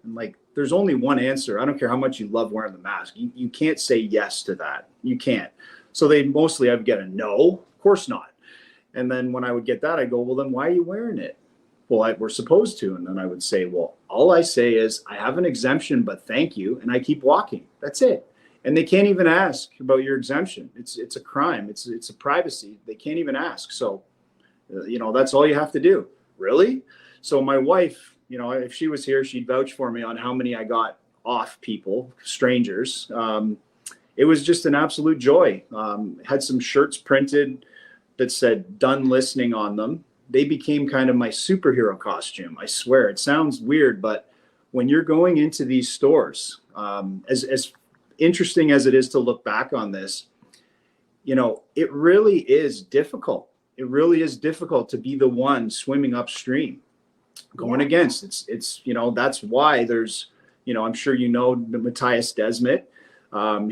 And like, there's only one answer. I don't care how much you love wearing the mask. You can't say yes to that. You can't. So I would get a no, of course not. And then when I would get that, I go, well, then why are you wearing it? Well, we're supposed to. And then I would say, well, all I say is I have an exemption, but thank you. And I keep walking. That's it. And they can't even ask about your exemption. It's a crime. It's a privacy. They can't even ask. So, that's all you have to do. Really? So my wife, if she was here, she'd vouch for me on how many I got off people, strangers. It was just an absolute joy. Had some shirts printed that said "done listening" on them. They became kind of my superhero costume. I swear, it sounds weird, but when you're going into these stores, as interesting as it is to look back on this, it really is difficult. It really is difficult to be the one swimming upstream, going against. It's that's why there's, I'm sure Matthias Desmet,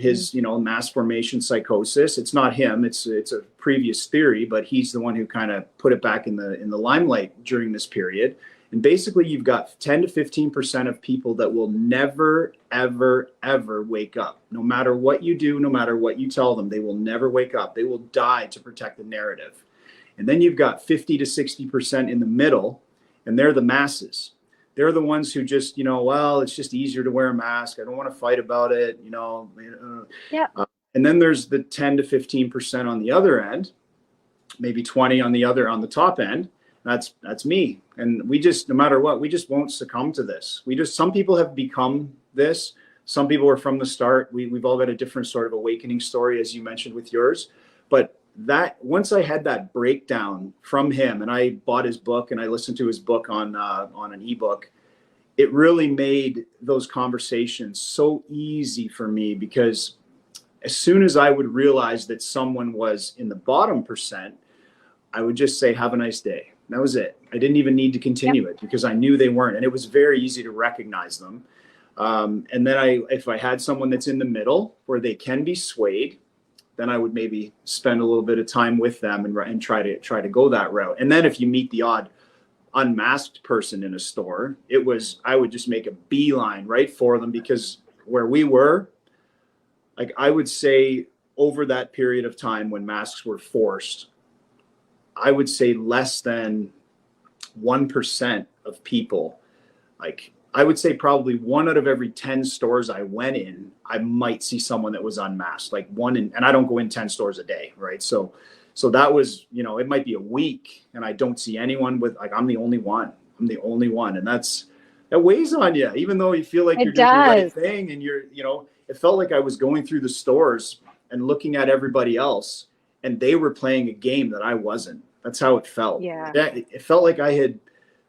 his mass formation psychosis. It's not him. It's a previous theory, but he's the one who kind of put it back in the limelight during this period. And basically, you've got 10 to 15% of people that will never, ever, ever wake up. No matter what you do, no matter what you tell them, they will never wake up. They will die to protect the narrative. And then you've got 50 to 60% in the middle, and they're the masses. They're the ones who just, well, it's just easier to wear a mask. I don't want to fight about it, Yeah. And then there's the 10 to 15% on the other end, maybe 20 on the top end. That's me. And we just, no matter what, we just won't succumb to this. Some people have become this. Some people are from the start. We've all got a different sort of awakening story, as you mentioned with yours. But that, once I had that breakdown from him, and I bought his book and I listened to his book on an ebook, it really made those conversations so easy for me, because as soon as I would realize that someone was in the bottom percent, I would just say, have a nice day. That was it. I didn't even need to continue it because I knew they weren't, and it was very easy to recognize them. And then if I had someone that's in the middle where they can be swayed, then I would maybe spend a little bit of time with them and try to go that route. And then if you meet the odd unmasked person in a store, I would just make a beeline right for them, because where we were, like, I would say over that period of time when masks were forced, I would say less than 1% of people, like, I would say probably 1 out of every 10 stores I went in, I might see someone that was unmasked, like and I don't go in 10 stores a day, right? So that was, it might be a week and I don't see anyone with, like, I'm the only one. And that weighs on you, even though you feel like you're doing the right thing. And it felt like I was going through the stores and looking at everybody else and they were playing a game that I wasn't. That's how it felt. Yeah. It felt like I don't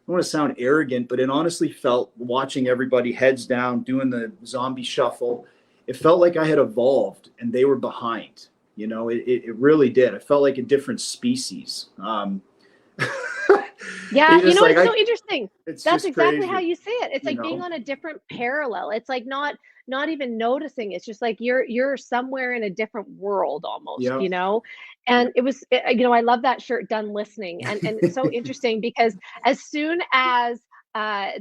want to sound arrogant, but it honestly felt, watching everybody heads down, doing the zombie shuffle, it felt like I had evolved and they were behind. It really did. It felt like a different species. Yeah, it's so interesting. That's exactly crazy how you say it. It's like being on a different parallel. It's like not even noticing. It's just like you're somewhere in a different world almost, And it was, I love that shirt, "Done Listening," and it's so interesting because as soon as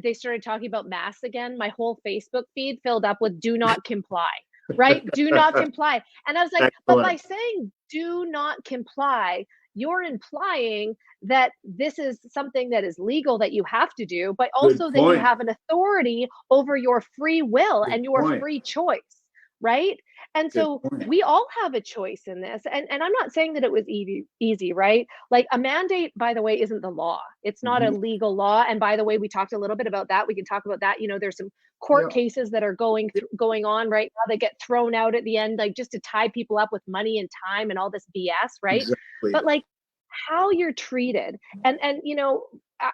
they started talking about masks again, my whole Facebook feed filled up with "Do not comply." Right? Do not comply. And I was like, but by saying do not comply, you're implying that this is something that is legal that you have to do, but also that you have an authority over your free will and your free choice, right? And so we all have a choice in this. And I'm not saying that it was easy, right? Like, a mandate, by the way, isn't the law. It's not a legal law. And by the way, we talked a little bit about that. We can talk about that. There's some court cases that are going on right now. They get thrown out at the end, like, just to tie people up with money and time and all this BS, right? Exactly. But like, how you're treated, and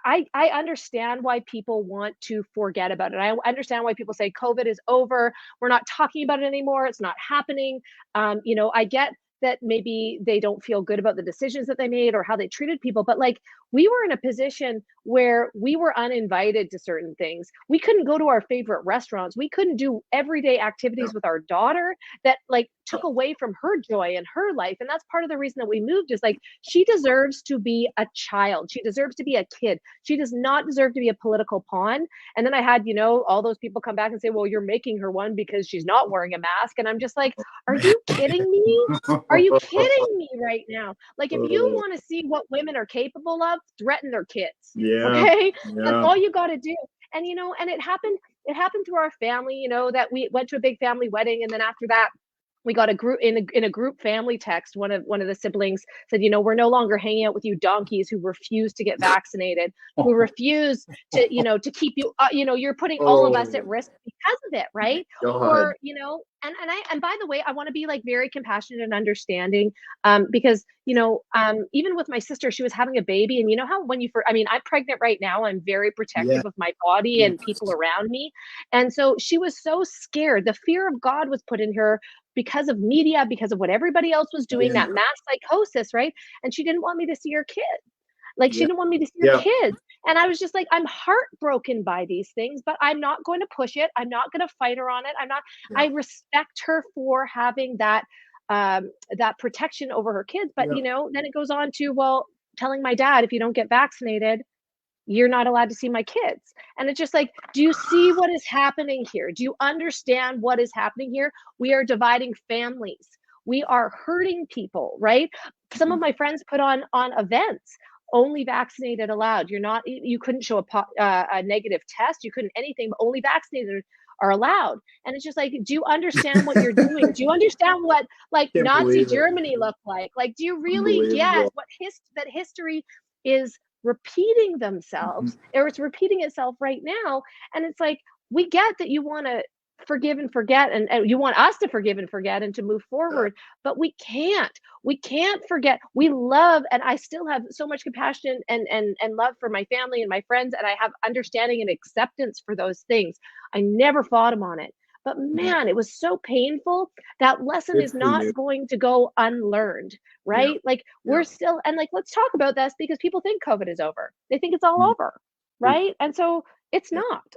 I understand why people want to forget about it. I understand why people say COVID is over. We're not talking about it anymore. It's not happening. I get that maybe they don't feel good about the decisions that they made or how they treated people. But like, we were in a position where we were uninvited to certain things. We couldn't go to our favorite restaurants. We couldn't do everyday activities with our daughter that like took away from her joy and her life. And that's part of the reason that we moved, is like, she deserves to be a child. She deserves to be a kid. She does not deserve to be a political pawn. And then I had, all those people come back and say, well, you're making her one because she's not wearing a mask. And I'm just like, are you kidding me? Are you kidding me right now? Like, if you want to see what women are capable of, threaten their kids. Yeah. Okay. That's all you got to do. And, and it happened through our family, that we went to a big family wedding. And then after that, we got a group in a group family text. One of the siblings said, we're no longer hanging out with you donkeys who refuse to get vaccinated, who refuse to, to keep you, you're putting all of us at risk because of it. Right. Or, and by the way, I want to be like very compassionate and understanding, because, even with my sister, she was having a baby, and how when I'm pregnant right now, I'm very protective of my body and people around me. And so she was so scared. The fear of God was put in her because of media, because of what everybody else was doing, that mass psychosis, right? And she didn't want me to see her kid. Like, she didn't want me to see her kids. And I was just like, I'm heartbroken by these things, but I'm not going to push it. I'm not going to fight her on it. I respect her for having that protection over her kids. But, then it goes on to, well, telling my dad, if you don't get vaccinated, you're not allowed to see my kids. And it's just like, do you see what is happening here? Do you understand what is happening here? We are dividing families. We are hurting people, right? Some of my friends put on events, only vaccinated allowed. You couldn't show a negative test. You couldn't anything, but only vaccinated are allowed. And it's just like, do you understand what you're doing? Do you understand what like Nazi Germany looked like? Like, do you really get what that history is repeating themselves, or it's repeating itself right now? And it's like, we get that you want to forgive and forget, and you want us to forgive and forget and to move forward, but we can't forget. We love, and I still have so much compassion and love for my family and my friends, and I have understanding and acceptance for those things. I never fought them on it, but man, it was so painful. That lesson Good is for you. not going to go unlearned, Yeah. right? Like Yeah. we're still, and like, let's talk about this because people think COVID is over. They think it's all Mm. over, right? And so it's Yeah. not.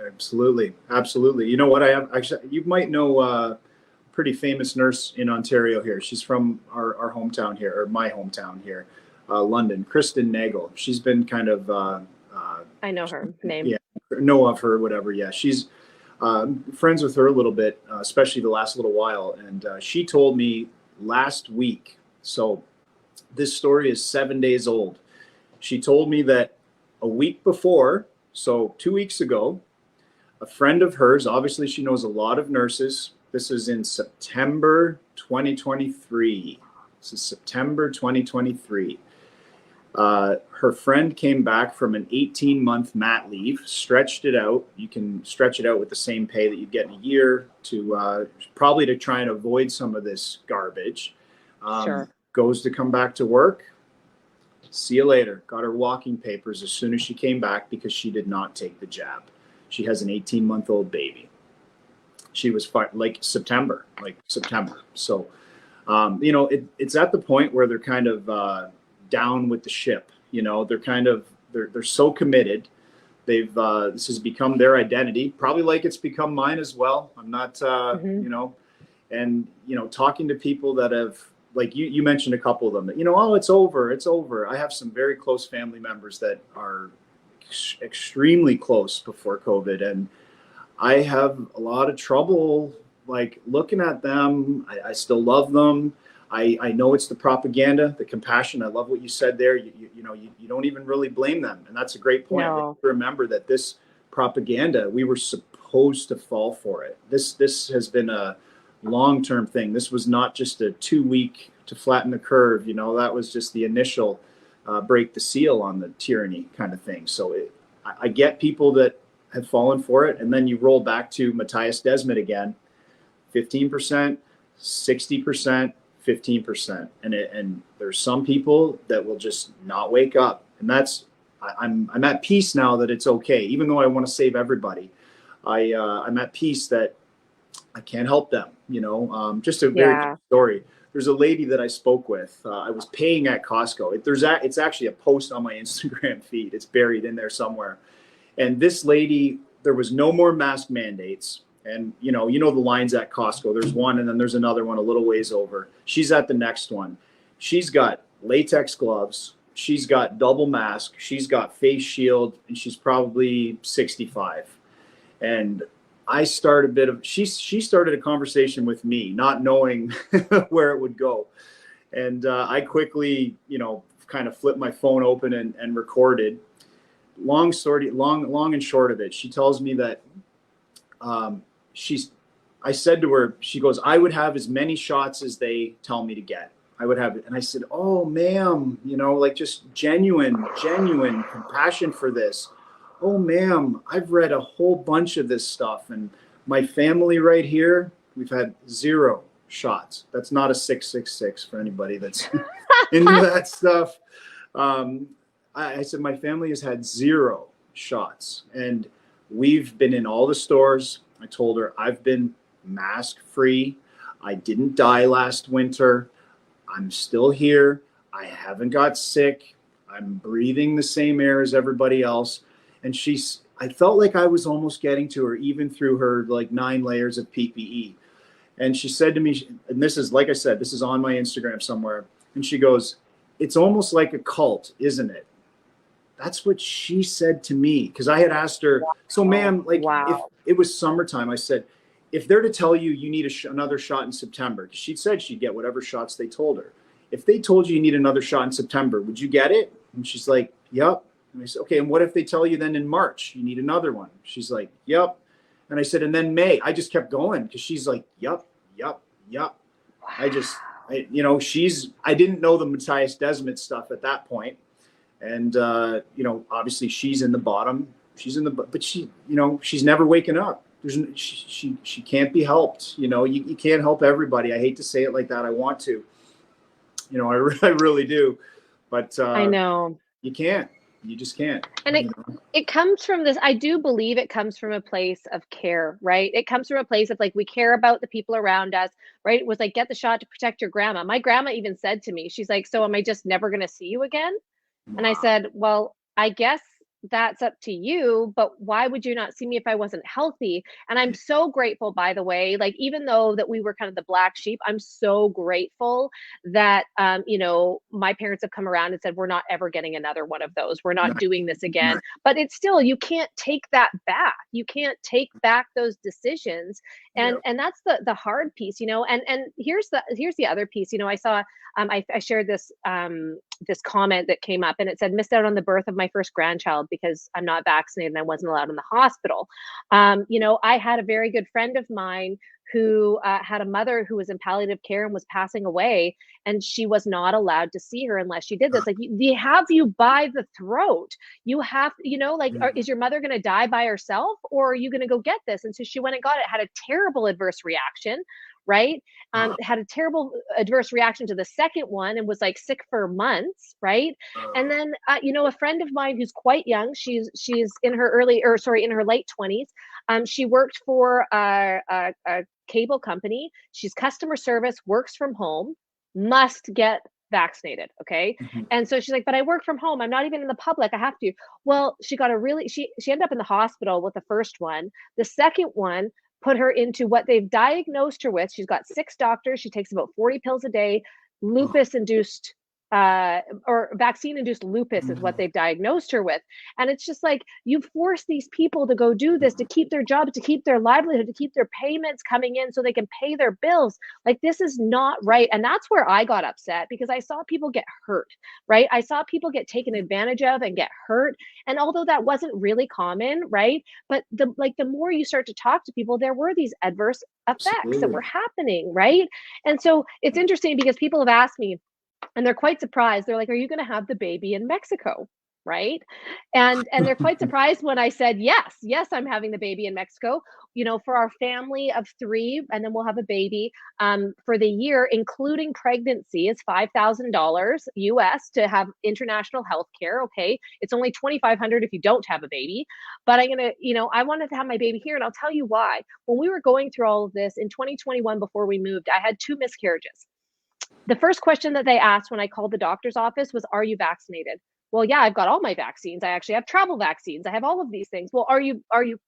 Absolutely. Absolutely. You know what? I have actually, you might know pretty famous nurse in Ontario here. She's from our hometown here, or my hometown here, London. Kristen Nagel. She's been kind of, I know her name. yeah, know of her, whatever. Yeah, she's friends with her a little bit, especially the last little while. And she told me last week. So this story is 7 days old. She told me that a week before, so 2 weeks ago, a friend of hers, obviously she knows a lot of nurses. This is in September 2023. This is September 2023. Her friend came back from an 18-month mat leave, stretched it out. You can stretch it out with the same pay that you get in a year to probably to try and avoid some of this garbage. Sure. Goes to come back to work. See you later. Got her walking papers as soon as she came back because she did not take the jab. She has an 18-month-old baby. She was like September. So, it's at the point where they're kind of down with the ship. They're kind of, they're so committed. This has become their identity, probably like it's become mine as well. I'm not, and, talking to people that have, like you mentioned a couple of them that, oh, it's over. I have some very close family members that are extremely close before COVID. And I have a lot of trouble, like looking at them. I still love them. I know it's the propaganda, the compassion. I love what you said there. You don't even really blame them. And that's a great point. No. Remember that this propaganda, we were supposed to fall for it. This has been a long-term thing. This was not just a 2-week to flatten the curve. That was just the initial break the seal on the tyranny kind of thing. So I get people that have fallen for it. And then you roll back to Matthias Desmet again, 15%, 60%, 15%. And there's some people that will just not wake up. And I'm at peace now that it's okay. Even though I want to save everybody, I'm at peace that I can't help them. Just a very quick story. There's a lady that I spoke with. I was paying at Costco. It's actually a post on my Instagram feed. It's buried in there somewhere. And this lady, there was no more mask mandates. And the lines at Costco. There's one, and then there's another one a little ways over. She's at the next one. She's got latex gloves. She's got double mask. She's got face shield, and she's probably 65. And I started she started a conversation with me, not knowing where it would go. And I quickly, kind of flipped my phone open and recorded. Long and short of it, she tells me that I said to her, she goes, I would have as many shots as they tell me to get. I would have it. And I said, oh, ma'am, like just genuine compassion for this. Oh, ma'am, I've read a whole bunch of this stuff. And my family right here, we've had 0 shots. That's not a 666 for anybody that's into that stuff. I said, my family has had 0 shots. And we've been in all the stores. I told her I've been mask free. I didn't die last winter. I'm still here. I haven't got sick. I'm breathing the same air as everybody else. And I felt like I was almost getting to her, even through her like 9 layers of PPE. And she said to me, and this is, like I said, this is on my Instagram somewhere. And she goes, it's almost like a cult, isn't it? That's what she said to me. Because I had asked her, so ma'am, like if it was summertime, I said, if they're to tell you you need another shot in September, because she said she'd get whatever shots they told her. If they told you need another shot in September, would you get it? And she's like, yep. And I said, okay, and what if they tell you then in March you need another one? She's like, yep. And I said, and then May. I just kept going because she's like, yep. I didn't know the Matthias Desmet stuff at that point. And, obviously she's in the bottom. But she's never waking up. She can't be helped. You can't help everybody. I hate to say it like that. I want to, I really do. But I know you can't. you just can't. And it comes from this, I do believe it comes from a place of care, right? It comes from a place of like, we care about the people around us, right? It was like, get the shot to protect your grandma. My grandma even said to me, she's like, so am I just never going to see you again? And I said, well, I guess that's up to you, but why would you not see me if I wasn't healthy? And I'm so grateful, by the way, like, even though that we were kind of the black sheep, I'm so grateful that, my parents have come around and said, we're not ever getting another one of those. We're not doing this again. But it's still, you can't take that back. You can't take back those decisions. And that's the hard piece, and here's the other piece. I saw, I shared this comment that came up, and it said, missed out on the birth of my first grandchild because I'm not vaccinated and I wasn't allowed in the hospital. I had a very good friend of mine who had a mother who was in palliative care and was passing away, and she was not allowed to see her unless she did this. Like, they have you by the throat. You have, is your mother going to die by herself, or are you going to go get this? And so she went and got it, had a terrible adverse reaction, right? Had a terrible adverse reaction to the second one and was like sick for months, right? And then, a friend of mine who's quite young, she's in her in her late 20s. She worked for a cable company. She's customer service, works from home, must get vaccinated. Okay. And so she's like, but I work from home. I'm not even in the public. I have to. Well, she ended up in the hospital with the first one. The second one put her into what they've diagnosed her with. She's got 6 doctors. She takes about 40 pills a day. Lupus-induced or vaccine-induced lupus is what they've diagnosed her with. And it's just like, you force these people to go do this to keep their jobs, to keep their livelihood, to keep their payments coming in so they can pay their bills. Like, this is not right. And that's where I got upset, because I saw people get hurt, right? I saw people get taken advantage of and get hurt. And although that wasn't really common, right? But the more you start to talk to people, there were these adverse effects that were happening, right? And so it's interesting because people have asked me, and they're quite surprised. They're like, are you going to have the baby in Mexico? Right. And they're quite surprised when I said, yes, I'm having the baby in Mexico, for our family of 3, and then we'll have a baby for the year, including pregnancy, is $5,000 US to have international health care. Okay. It's only $2,500 if you don't have a baby, but I'm going to, I wanted to have my baby here. And I'll tell you why. When we were going through all of this in 2021, before we moved, I had 2 miscarriages. The first question that they asked when I called the doctor's office was, are you vaccinated? Well, yeah, I've got all my vaccines. I actually have travel vaccines. I have all of these things. Well, are you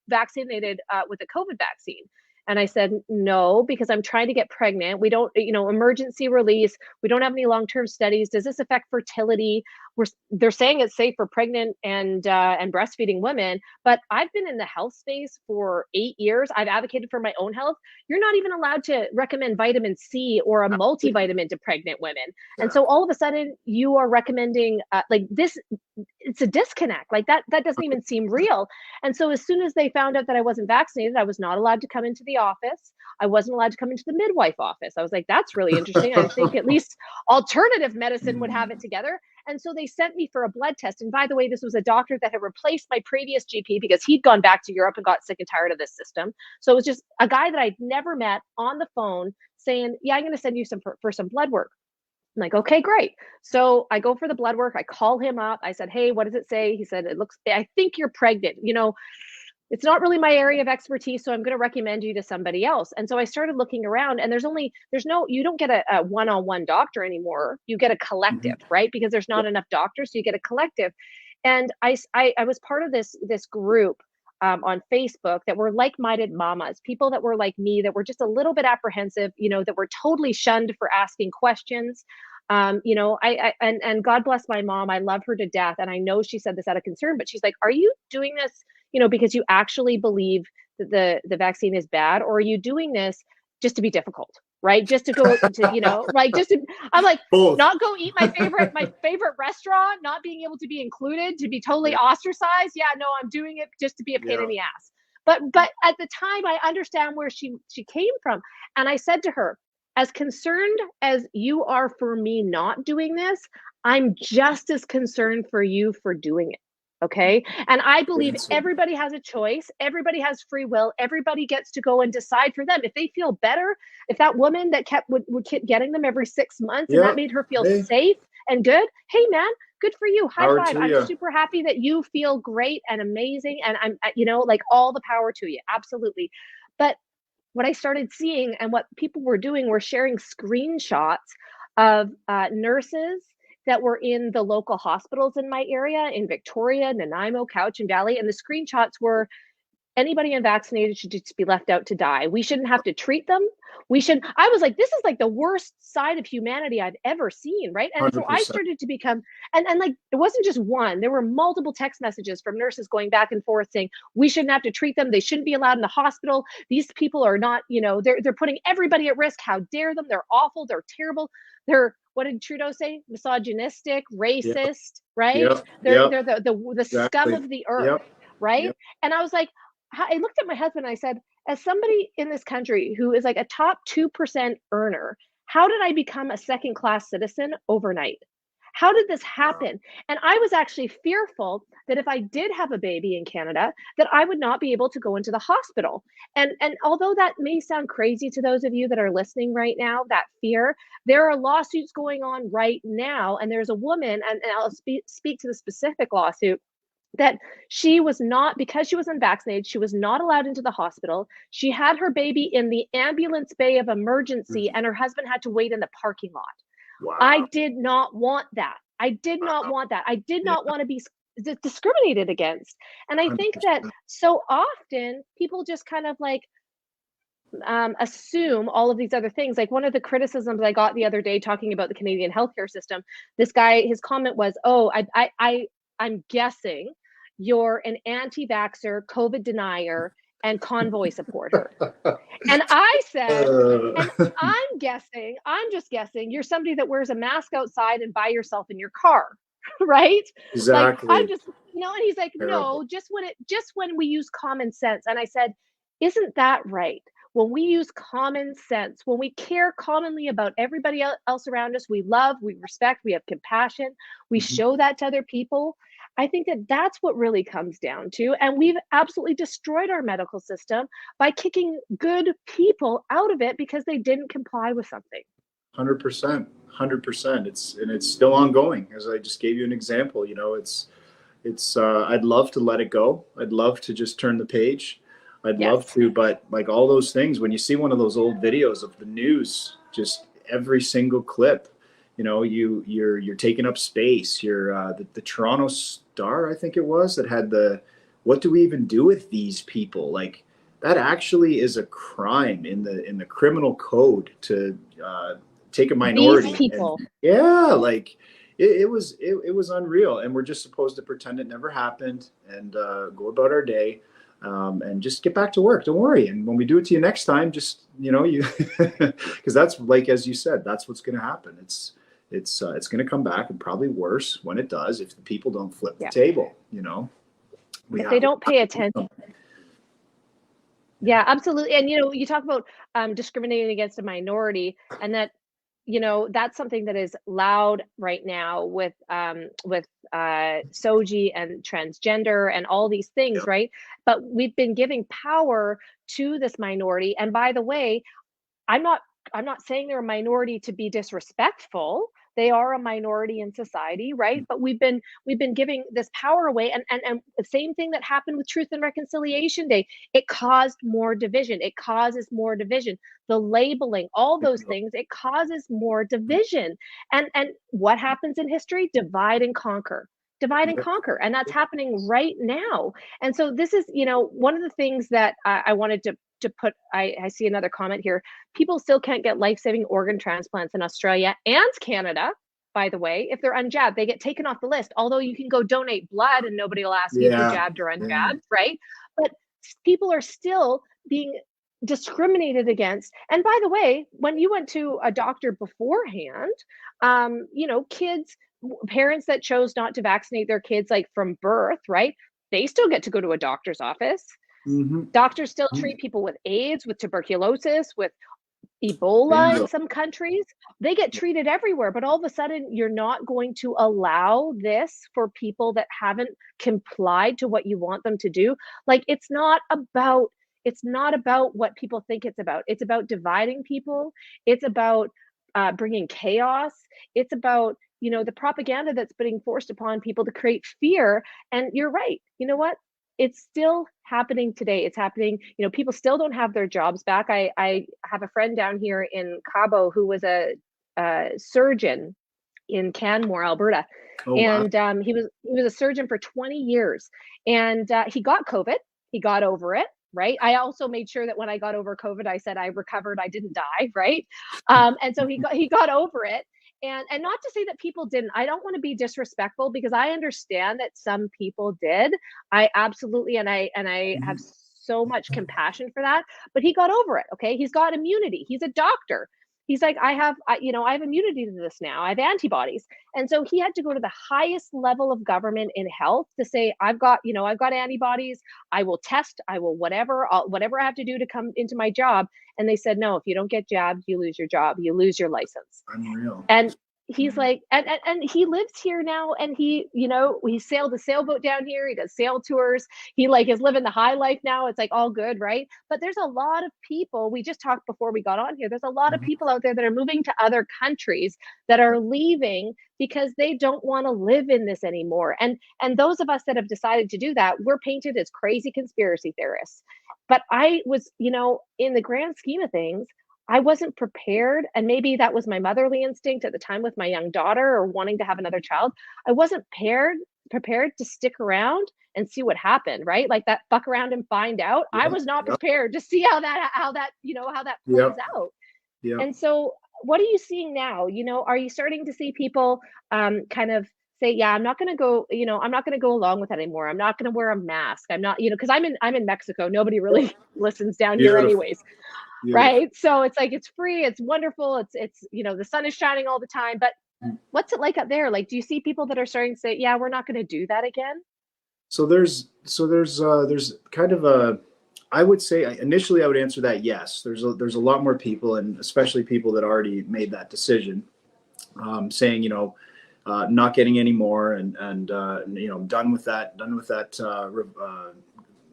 vaccinated with a COVID vaccine? And I said, no, because I'm trying to get pregnant. We don't, emergency release. We don't have any long-term studies. Does this affect fertility? They're saying it's safe for pregnant and breastfeeding women, but I've been in the health space for 8 years. I've advocated for my own health. You're not even allowed to recommend vitamin C or a multivitamin to pregnant women. And so all of a sudden you are recommending this. It's a disconnect. Like that doesn't even seem real. And so as soon as they found out that I wasn't vaccinated, I was not allowed to come into the office. I wasn't allowed to come into the midwife office. I was like, that's really interesting. I think at least alternative medicine would have it together. And so they sent me for a blood test. And by the way, this was a doctor that had replaced my previous GP because he'd gone back to Europe and got sick and tired of this system. So it was just a guy that I'd never met on the phone saying, yeah, I'm going to send you for some blood work. I'm like, okay, great. So I go for the blood work. I call him up. I said, hey, what does it say? He said, I think you're pregnant. It's not really my area of expertise, so I'm going to recommend you to somebody else. And so I started looking around, and you don't get a one-on-one doctor anymore. You get a collective, right? Because there's not enough doctors, so you get a collective. And I was part of this group on Facebook that were like-minded mamas, people that were like me, that were just a little bit apprehensive, that were totally shunned for asking questions. And God bless my mom. I love her to death. And I know she said this out of concern, but she's like, are you doing this, because you actually believe that the vaccine is bad, or are you doing this just to be difficult? Right. Just to go to, I'm like, both. Not go eat my favorite restaurant, not being able to be included, to be totally ostracized. Yeah, no, I'm doing it just to be a pain in the ass. But at the time I understand where she came from. And I said to her, as concerned as you are for me not doing this, I'm just as concerned for you for doing it. Okay. And I believe everybody has a choice. Everybody has free will. Everybody gets to go and decide for them. If they feel better, if that would keep getting them every 6 months and that made her feel safe and good, hey man, good for you. High Power five. to I'm you. super happy that you feel great and amazing. And I'm, like, all the power to you. Absolutely. But what I started seeing and what people were doing were sharing screenshots of nurses that were in the local hospitals in my area, in Victoria, Nanaimo, Cowichan Valley. And the screenshots were, anybody unvaccinated should just be left out to die. We shouldn't have to treat them. I was like, this is like the worst side of humanity I've ever seen, right? And so I 100%. started to become, and like, it wasn't just one, there were multiple text messages from nurses going back and forth saying, we shouldn't have to treat them. They shouldn't be allowed in the hospital. These people are not, they're putting everybody at risk. How dare them? They're awful. They're terrible. They're, what did Trudeau say? Misogynistic, Yep. racist, right? Yep. They're Yep. the scum Exactly. of the earth, Yep. right? Yep. And I was like, I looked at my husband and I said, as somebody in this country who is like a top 2% earner, how did I become a second class citizen overnight? How did this happen? And I was actually fearful that if I did have a baby in Canada, that I would not be able to go into the hospital. And although that may sound crazy to those of you that are listening right now, that fear, there are lawsuits going on right now. And there's a woman, and I'll speak to the specific lawsuit, that she was not, because she was unvaccinated, she was not allowed into the hospital. She had her baby in the ambulance bay of emergency, and her husband had to wait in the parking lot. I Wow. did not want that. I did not Wow. want that. I did Yeah. not want to be discriminated against. And I think that 100%. so often people just kind of like assume all of these other things. Like, one of the criticisms I got the other day talking about the Canadian healthcare system, this guy, his comment was, "Oh, I'm guessing you're an anti-vaxxer, COVID denier, and convoy supporter." And I said, and Uh, I'm just guessing you're somebody that wears a mask outside and by yourself in your car, right? Like, I'm exactly. just, and he's like, Terrible. no, just when we use common sense. And I said, isn't that right? When we use common sense, when we care commonly about everybody else around us, we love, we respect, we have compassion, we Mhm. show that to other people. I think that that's what really comes down to. And we've absolutely destroyed our medical system by kicking good people out of it because they didn't comply with something. 100%. 100%. It's still ongoing. As I just gave you an example, it's I'd love to let it go. I'd love to just turn the page. I'd love Yes. to, but like all those things, when you see one of those old videos of the news, just every single clip, you're taking up space. You're the Toronto Star, I think it was, that had the what do we even do with these people? Like, that actually is a crime in the criminal code to take a These minority. And people. yeah, like it was unreal, and we're just supposed to pretend it never happened and go about our day, and just get back to work. Don't worry. And when we do it to you next time, just you because that's, like, as you said, that's what's going to happen. It's going to come back, and probably worse when it does, if the people don't flip the Yeah. table. We If they have don't pay attention. something. Yeah, absolutely. And you talk about discriminating against a minority, and that's something that is loud right now with Soji and transgender and all these things, Yep. right? But we've been giving power to this minority. And by the way, I'm not I'm not saying they're a minority to be disrespectful. They are a minority in society, right? But we've been giving this power away, and the same thing that happened with Truth and Reconciliation Day. It caused more division. It causes more division. The labeling, all those things, it causes more division. And what happens in history? Divide and conquer. Divide and Yep. conquer. And that's happening right now. And so this is, one of the things that I wanted to put. I see another comment here. People still can't get life-saving organ transplants in Australia and Canada, by the way. If they're unjabbed, they get taken off the list. Although you can go donate blood and nobody will ask you if you're Yeah. jabbed or Yeah. unjabbed, right? But people are still being discriminated against. And by the way, when you went to a doctor beforehand, kids, parents that chose not to vaccinate their kids like from birth, right? They still get to go to a doctor's office. Mm-hmm. Doctors still treat people with AIDS, with tuberculosis, with Ebola in Bingo. some countries. They get treated everywhere, but all of a sudden you're not going to allow this for people that haven't complied to what you want them to do. Like, it's not about what people think it's about. It's about dividing people. It's about bringing chaos. It's about the propaganda that's being forced upon people to create fear. And you're right. You know what? It's still happening today. It's happening. People still don't have their jobs back. I have a friend down here in Cabo who was a surgeon in Canmore, Alberta, Oh, wow. and he was a surgeon for 20 years, and he got COVID. He got over it. Right. I also made sure that when I got over COVID, I said I recovered. I didn't die. Right. And so he got over it. And not to say that people didn't. I don't want to be disrespectful because I understand that some people did. I absolutely and I have Mhm. so much compassion for that. But he got over it. Okay. He's got immunity. He's a doctor. He's like, I have immunity to this now. I have antibodies. And so he had to go to the highest level of government in health to say, I've got antibodies. I will test. I will whatever I have to do to come into my job. And they said, no, if you don't get jabbed, you lose your job. You lose your license. Unreal. And he's like, and he lives here now, and he sailed a sailboat down here. He does sail tours. He like is living the high life now. It's like all good, right? But there's a lot of people. We just talked before we got on here. There's a lot of Mhm. people out there that are moving to other countries that are leaving because they don't want to live in this anymore. And those of us that have decided to do that, we're painted as crazy conspiracy theorists. But I was, in the grand scheme of things, I wasn't prepared, and maybe that was my motherly instinct at the time with my young daughter or wanting to have another child. I wasn't prepared to stick around and see what happened, right? Like that fuck around and find out. I Yep. was not Yep. prepared to see how that plays Yep. out. Yep. And so what are you seeing now? Are you starting to see people kind of say, yeah, I'm not going to go along with that anymore. I'm not going to wear a mask. I'm not, because I'm in Mexico. Nobody really listens down here Beautiful. anyways. Beautiful. Right? So it's like it's free, it's wonderful, it's the sun is shining all the time, but what's it like up there? Like, do you see people that are starting to say, "Yeah, we're not gonna do that again?" So there's kind of a, I would say initially I would answer that yes. There's a lot more people, and especially people that already made that decision, saying not getting any more, and done with that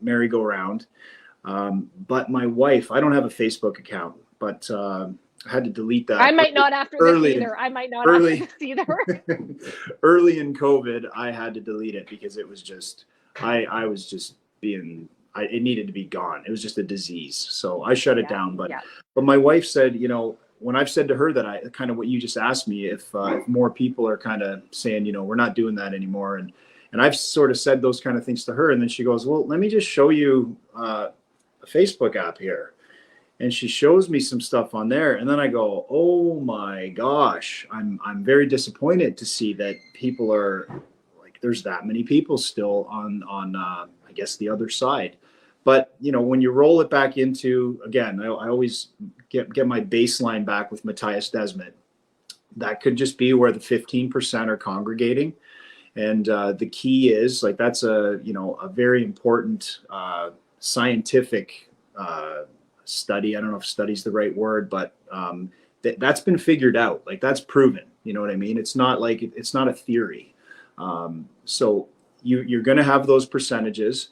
merry-go-round. But my wife, I don't have a Facebook account, but I had to delete I that might not after this early, either. I might not after early, this either. early in COVID. I had to delete it because it was just, I was just being, it needed to be gone. It was just a disease, so I shut it Yeah, down. But yeah. but my wife said, when I've said to her that, I kind of what you just asked me, if more people are kind of saying, we're not doing that anymore, and I've sort of said those kind of things to her, and then she goes, well, let me just show you a Facebook app here. And she shows me some stuff on there, and then I go, oh my gosh, I'm very disappointed to see that people are like, there's that many people still on I guess the other side. But when you roll it back into, again, I always get my baseline back with Matthias Desmet. That could just be where the 15% are congregating. And the key is, like, that's a very important scientific study. I don't know if study is the right word, but that's been figured out. Like, that's proven. You know what I mean? It's not like it's not a theory. So you're going to have those percentages.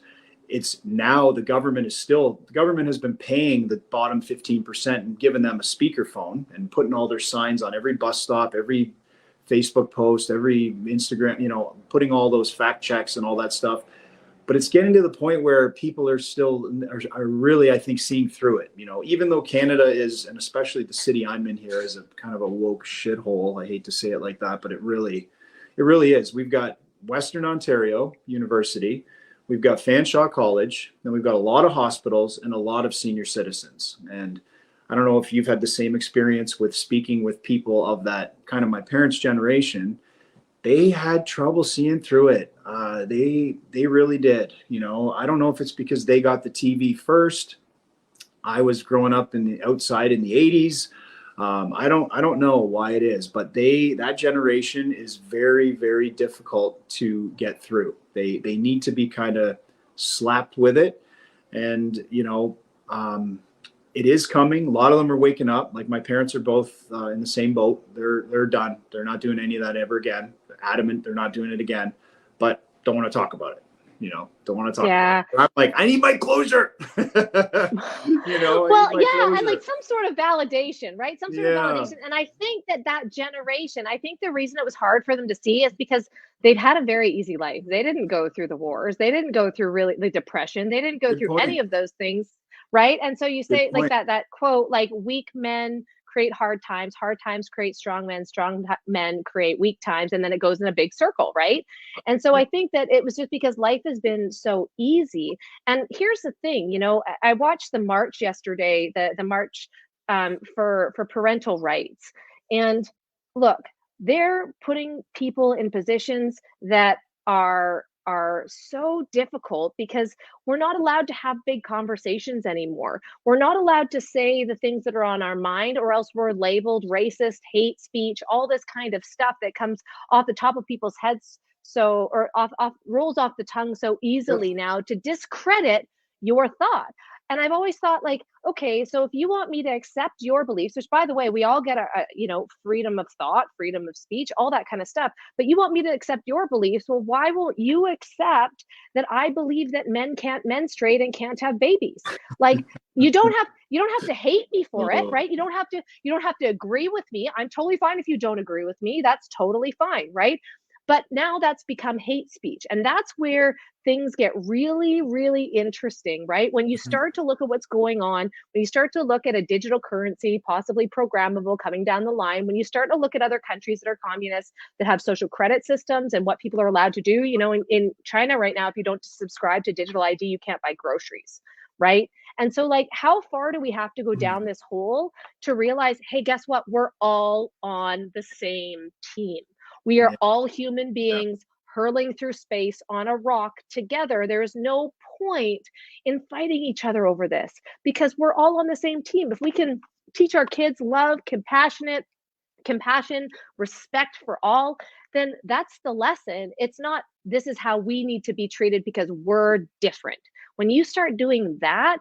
It's now the government has been paying the bottom 15% and giving them a speakerphone and putting all their signs on every bus stop, every Facebook post, every Instagram, putting all those fact checks and all that stuff. But it's getting to the point where people are really, I think, seeing through it. Even though Canada is, and especially the city I'm in here, is a kind of a woke shithole. I hate to say it like that, but it really is. We've got Western Ontario University, we've got Fanshawe College, and we've got a lot of hospitals and a lot of senior citizens. And I don't know if you've had the same experience with speaking with people of that kind of my parents' generation. They had trouble seeing through it. They really did. I don't know if it's because they got the TV first. I was growing up outside in the 80s. I don't know why it is, but that generation is very, very difficult to get through. They need to be kind of slapped with it, and it is coming. A lot of them are waking up. Like, my parents are both in the same boat. They're done. They're not doing any of that ever again. They're adamant they're not doing it again, but don't want to talk about it. don't want to talk Yeah. about it. I'm like, I need my closure. Well, yeah, and like some sort of validation, right? Some sort of Yeah. validation. And I think that generation, I think the reason it was hard for them to see is because they've had a very easy life. They didn't go through the wars. They didn't go through really the depression. They didn't go Good through any point. of those things, right? And so you Good say like point. that quote, like weak men create hard times create strong men create weak times, and then it goes in a big circle, right? And so I think that it was just because life has been so easy. And here's the thing, I watched the march yesterday, the march for parental rights. And look, they're putting people in positions that are so difficult because we're not allowed to have big conversations anymore. We're not allowed to say the things that are on our mind, or else we're labeled racist, hate speech, all this kind of stuff that comes off the top of people's heads, or off rolls off the tongue so Yep. easily now to discredit your thought. And I've always thought, like, okay, so if you want me to accept your beliefs, which by the way, we all get freedom of thought, freedom of speech, all that kind of stuff, but you want me to accept your beliefs, well, why won't you accept that I believe that men can't menstruate and can't have babies? Like, you don't have to hate me for it, right? You don't have to agree with me. I'm totally fine if you don't agree with me. That's totally fine, right? But now that's become hate speech. And that's where things get really, really interesting, right? When you start to look at what's going on, when you start to look at a digital currency, possibly programmable coming down the line, when you start to look at other countries that are communist, that have social credit systems and what people are allowed to do, in China right now, if you don't subscribe to digital ID, you can't buy groceries, right? And so, like, how far do we have to go down this hole to realize, hey, guess what? We're all on the same team. We are Yeah. all human beings hurling through space on a rock together. There is no point in fighting each other over this because we're all on the same team. If we can teach our kids love, compassion, respect for all, then that's the lesson. It's not, this is how we need to be treated because we're different. When you start doing that,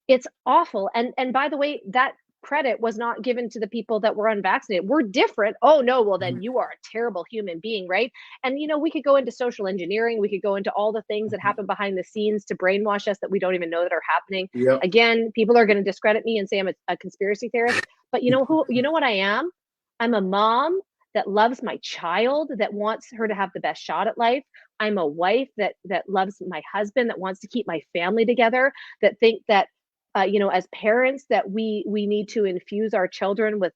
it's awful. And by the way, that credit was not given to the people that were unvaccinated. We're different. Oh no, well then you are a terrible human being, right? And we could go into social engineering, we could go into all the things that happen behind the scenes to brainwash us that we don't even know that are happening. Yep. Again, people are going to discredit me and say I'm a conspiracy theorist, but you know what I am? I'm a mom that loves my child, that wants her to have the best shot at life. I'm a wife that loves my husband, that wants to keep my family together, that think that as parents, that we need to infuse our children with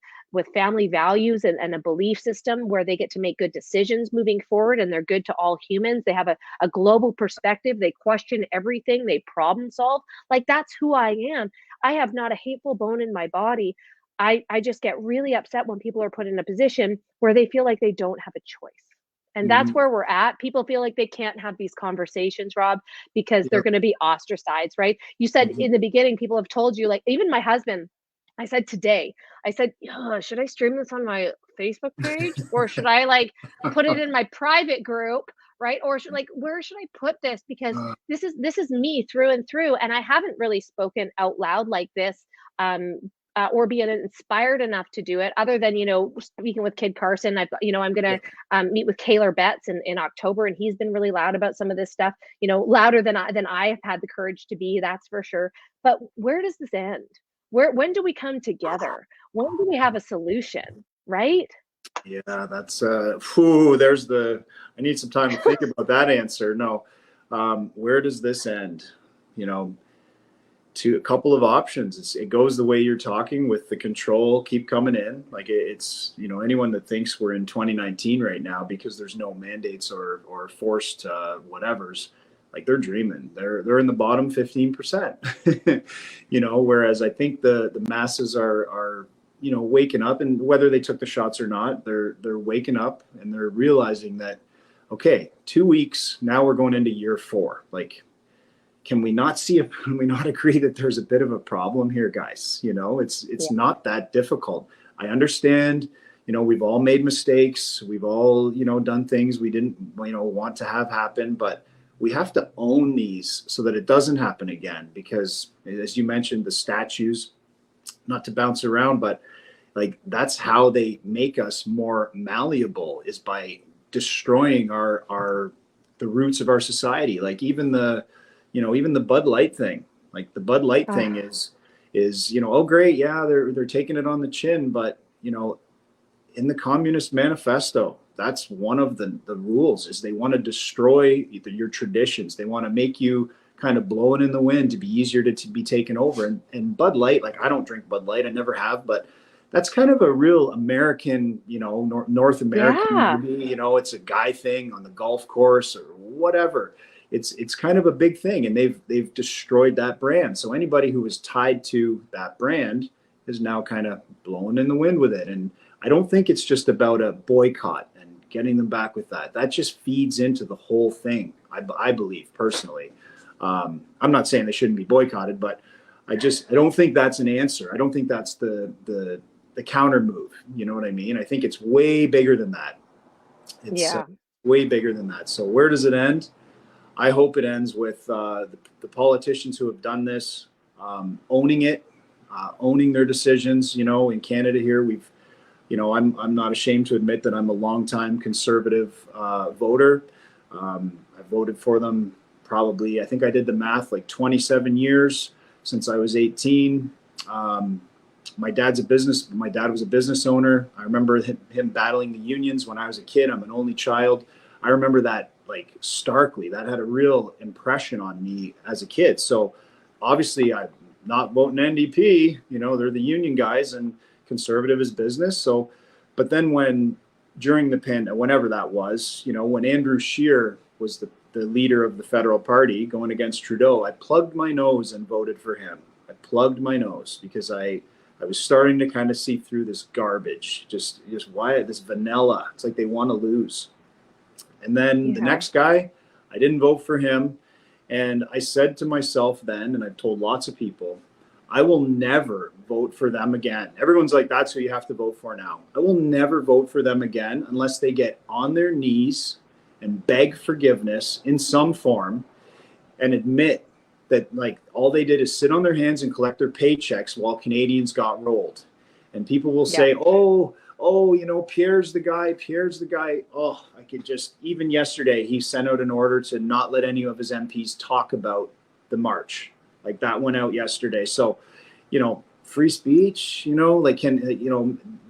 family values and a belief system where they get to make good decisions moving forward, and they're good to all humans. They have a global perspective. They question everything. They problem solve. Like, that's who I am. I have not a hateful bone in my body. I just get really upset when people are put in a position where they feel like they don't have a choice. And that's where we're at. People feel like they can't have these conversations, Rob, because they're Yep. going to be ostracized, right? You said in the beginning, people have told you, like, even my husband, I said today, should I stream this on my Facebook page, or should I like put it in my private group, right? Or where should I put this? Because this is me through and through. And I haven't really spoken out loud like this. Or being inspired enough to do it, other than speaking with Kid Carson. I'm gonna meet with Kaylor Betts in October, and he's been really loud about some of this stuff. Louder than I have had the courage to be. That's for sure. But where does this end? When do we come together? When do we have a solution? Right? Yeah, that's I need some time to think about that answer. No, where does this end? To a couple of options. It goes the way you're talking, with the control keep coming in. Like, it's anyone that thinks we're in 2019 right now because there's no mandates or forced whatevers, like, they're dreaming. They're in the bottom 15%. Whereas I think the masses are waking up, and whether they took the shots or not, they're waking up and they're realizing that, okay, 2 weeks now, we're going into year 4. Like, can we not agree that there's a bit of a problem here, guys? It's not that difficult. I understand, we've all made mistakes. We've all, done things we didn't, want to have happen, but we have to own these so that it doesn't happen again. Because, as you mentioned, the statues, not to bounce around, but like, that's how they make us more malleable, is by destroying our the roots of our society. Like even even the Bud Light thing, like the Bud Light thing is, oh great, yeah, they're taking it on the chin, but in the Communist Manifesto, that's one of the rules is they want to destroy your traditions. They want to make you kind of blowing in the wind to be easier to be taken over. And Bud Light, like I don't drink Bud Light, I never have, but that's kind of a real American, North American, maybe, it's a guy thing on the golf course or whatever. It's kind of a big thing, and they've destroyed that brand. So anybody who was tied to that brand is now kind of blowing in the wind with it. And I don't think it's just about a boycott and getting them back with that. That just feeds into the whole thing, I believe personally. I'm not saying they shouldn't be boycotted, but I don't think that's an answer. I don't think that's the counter move. You know what I mean? I think it's way bigger than that. It's way bigger than that. So where does it end? I hope it ends with the politicians who have done this owning it, owning their decisions. In Canada here, I'm not ashamed to admit that I'm a longtime conservative voter. I voted for them probably, I think I did the math, like 27 years since I was 18. My dad was a business owner. I remember him battling the unions when I was a kid. I'm an only child. I remember that like starkly. That had a real impression on me as a kid. So obviously I'm not voting NDP, they're the union guys and conservative is business. So, but then during the whenever that was, when Andrew Scheer was the leader of the federal party going against Trudeau, I plugged my nose and voted for him. I plugged my nose because I was starting to kind of see through this garbage, just why this vanilla. It's like they want to lose. And then the next guy, I didn't vote for him. And I said to myself then, and I've told lots of people, I will never vote for them again. Everyone's like, that's who you have to vote for now. I will never vote for them again unless they get on their knees and beg forgiveness in some form and admit that like all they did is sit on their hands and collect their paychecks while Canadians got rolled. And people will say, oh, Pierre's the guy. Oh, I could just, even yesterday, he sent out an order to not let any of his MPs talk about the march. Like that went out yesterday. So, free speech,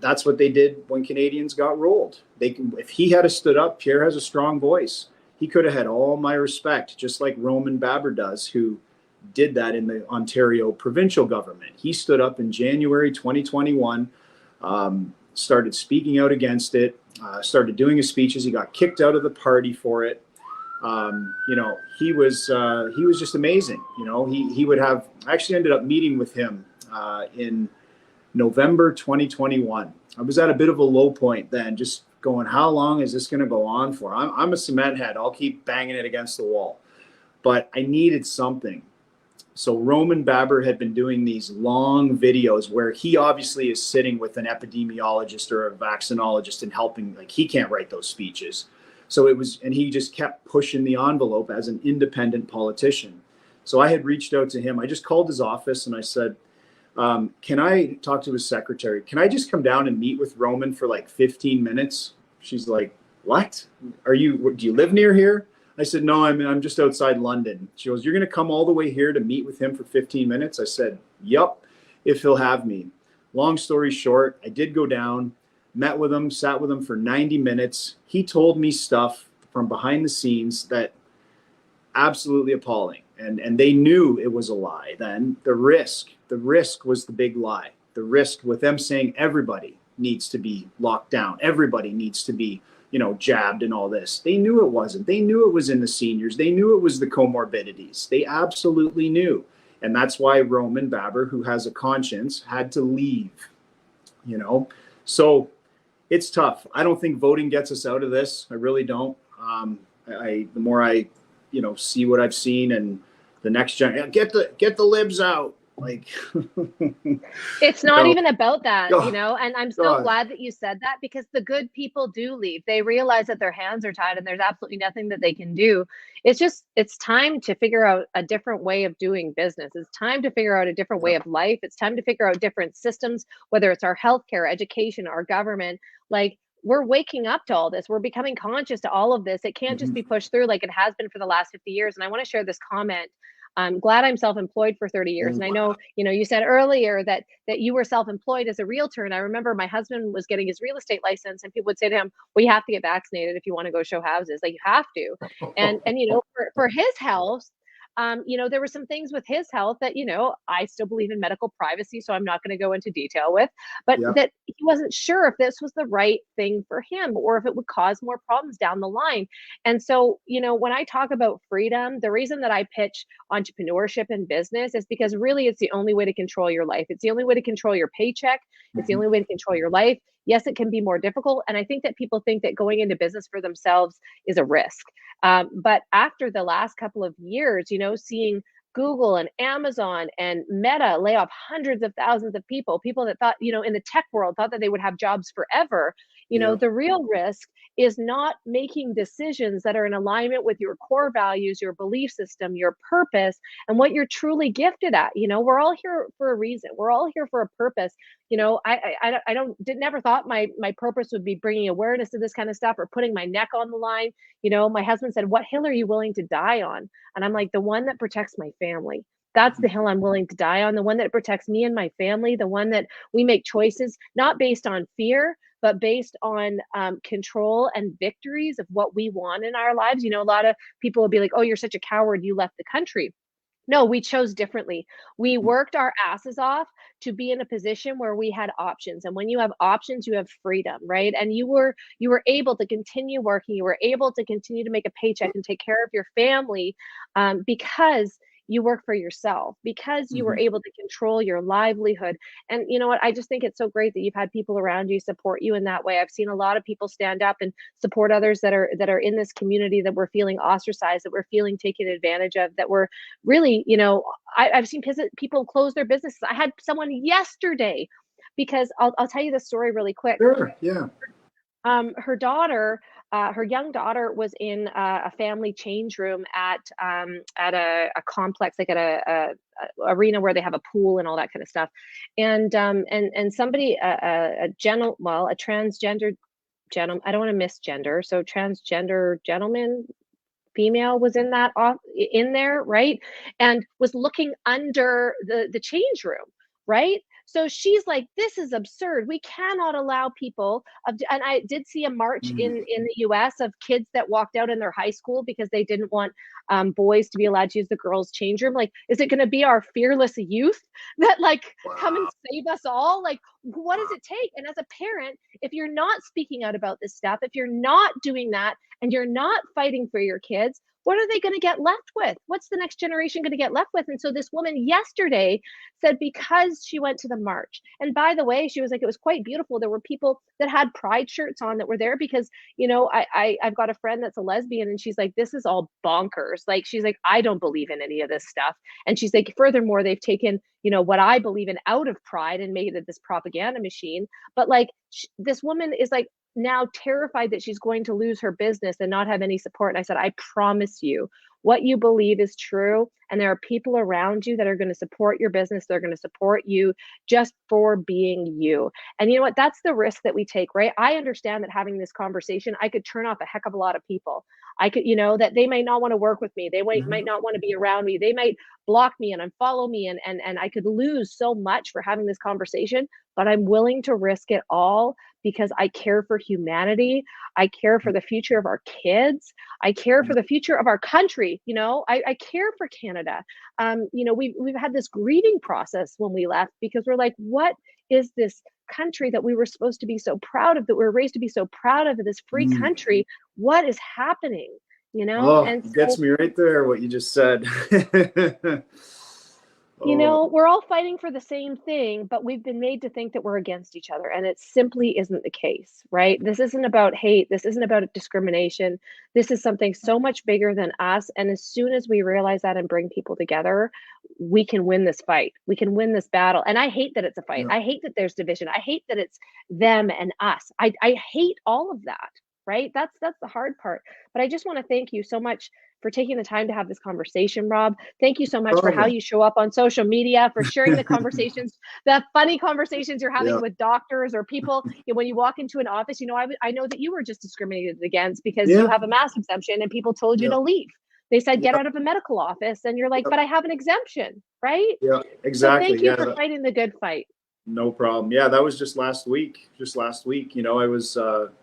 that's what they did when Canadians got rolled. If he had stood up, Pierre has a strong voice. He could have had all my respect, just like Roman Baber does, who did that in the Ontario provincial government. He stood up in January 2021, started speaking out against it, started doing his speeches. He got kicked out of the party for it. He was just amazing. He would have, I actually ended up meeting with him in November 2021. I was at a bit of a low point then, just going, how long is this going to go on for? I'm a cement head. I'll keep banging it against the wall. But I needed something. So Roman Baber had been doing these long videos where he obviously is sitting with an epidemiologist or a vaccinologist and helping, like he can't write those speeches. So and he just kept pushing the envelope as an independent politician. So I had reached out to him. I just called his office and I said, can I talk to his secretary? Can I just come down and meet with Roman for like 15 minutes? She's like, what? Do you live near here? I said, no, I'm just outside London. She goes, you're going to come all the way here to meet with him for 15 minutes? I said, yep, if he'll have me. Long story short, I did go down, met with him, sat with him for 90 minutes. He told me stuff from behind the scenes that absolutely appalling. And they knew it was a lie then. The risk was the big lie. The risk with them saying everybody needs to be locked down. Everybody needs to be jabbed and all this. They knew it wasn't. They knew it was in the seniors. They knew it was the comorbidities. They absolutely knew. And that's why Roman Baber, who has a conscience, had to leave, So it's tough. I don't think voting gets us out of this. I really don't. The more I, see what I've seen and the next gen, get the libs out. Like it's not even about that, and I'm so glad that you said that, because the good people do leave. They realize that their hands are tied and there's absolutely nothing that they can do. It's time to figure out a different way of doing business. It's time to figure out a different way of life. It's time to figure out different systems, whether it's our healthcare, education, our government. Like we're waking up to all this. We're becoming conscious to all of this. It can't just be pushed through like it has been for the last 50 years. And I want to share this comment. I'm glad I'm self-employed for 30 years. And I know, you said earlier that you were self-employed as a realtor. And I remember my husband was getting his real estate license, and people would say to him, well, you have to get vaccinated if you want to go show houses. Like, you have to. And for his health, there were some things with his health that, I still believe in medical privacy, so I'm not going to go into detail with, but Yeah. that he wasn't sure if this was the right thing for him or if it would cause more problems down the line. And so, when I talk about freedom, the reason that I pitch entrepreneurship and business is because really it's the only way to control your life. It's the only way to control your paycheck. It's the only way to control your life. Yes, it can be more difficult. And I think that people think that going into business for themselves is a risk. But after the last couple of years, seeing Google and Amazon and Meta lay off hundreds of thousands of people that thought, in the tech world, thought that they would have jobs forever. Yeah. The real risk is not making decisions that are in alignment with your core values, your belief system, your purpose, and what you're truly gifted at. We're all here for a reason. We're all here for a purpose. Never thought my purpose would be bringing awareness to this kind of stuff or putting my neck on the line. My husband said, what hill are you willing to die on? And I'm like, the one that protects my family. That's the hill I'm willing to die on, the one that protects me and my family, the one that we make choices, not based on fear, but based on control and victories of what we want in our lives. A lot of people will be like, oh, you're such a coward, you left the country. No, we chose differently. We worked our asses off to be in a position where we had options. And when you have options, you have freedom, right? And you were able to continue working. You were able to continue to make a paycheck and take care of your family because you work for yourself, because you were able to control your livelihood. And you know what? I just think it's so great that you've had people around you support you in that way. I've seen a lot of people stand up and support others that are in this community, that we're feeling ostracized, that we're feeling taken advantage of, that we're really, I've seen people close their businesses. I had someone yesterday, because I'll tell you the story really quick. Sure. Yeah. Her daughter, her young daughter, was in a family change room at a complex, like at a arena where they have a pool and all that kind of stuff. And somebody, a transgender gentleman, I don't want to misgender, so transgender gentleman, female, was in there, right? And was looking under the change room, right? So she's like, this is absurd. We cannot allow people and I did see a march in the US of kids that walked out in their high school because they didn't want boys to be allowed to use the girls' change room. Like, is it going to be our fearless youth that come and save us all? Like, what does it take? And as a parent, if you're not speaking out about this stuff, if you're not doing that, and you're not fighting for your kids, what are they going to get left with? What's the next generation going to get left with? And so this woman yesterday said, because she went to the march, and by the way, she was like, it was quite beautiful. There were people that had pride shirts on that were there because, I've got a friend that's a lesbian, and she's like, this is all bonkers. Like, she's like, I don't believe in any of this stuff. And she's like, furthermore, they've taken, what I believe in out of pride and made it this propaganda machine. But this woman is like, now terrified that she's going to lose her business and not have any support. And I said, I promise you, what you believe is true. And there are people around you that are going to support your business. They're going to support you just for being you. And you know what? That's the risk that we take, right? I understand that having this conversation, I could turn off a heck of a lot of people. I could, that they might not want to work with me. They might not want to be around me. They might block me and unfollow me. And I could lose so much for having this conversation, but I'm willing to risk it all because I care for humanity. I care for the future of our kids. I care for the future of our country. I care for Canada. We've had this grieving process when we left because we're like, what is this country that we were supposed to be so proud of, that we were raised to be so proud of, this free country? What is happening? Oh, And it gets me right there, what you just said. We're all fighting for the same thing, but we've been made to think that we're against each other, and it simply isn't the case, right? This isn't about hate. This isn't about discrimination. This is something so much bigger than us. And as soon as we realize that and bring people together, we can win this fight. We can win this battle. And I hate that it's a fight. Yeah. I hate that there's division. I hate that it's them and us. I hate all of that, right? That's the hard part. But I just want to thank you so much for taking the time to have this conversation, Rob. Thank you so much for how Problem. you show up on social media, for sharing the conversations, the funny conversations you're having Yeah. with doctors or people. When you walk into an office, I know that you were just discriminated against because you Yeah. have a mask exemption and people told you Yeah. to leave. They said, get Yeah. out of a medical office. And you're like, Yeah. but I have an exemption, right? Yeah. So thank Exactly. you Yeah. for fighting the good fight. No problem. Yeah, that was just last week. Just last week, I was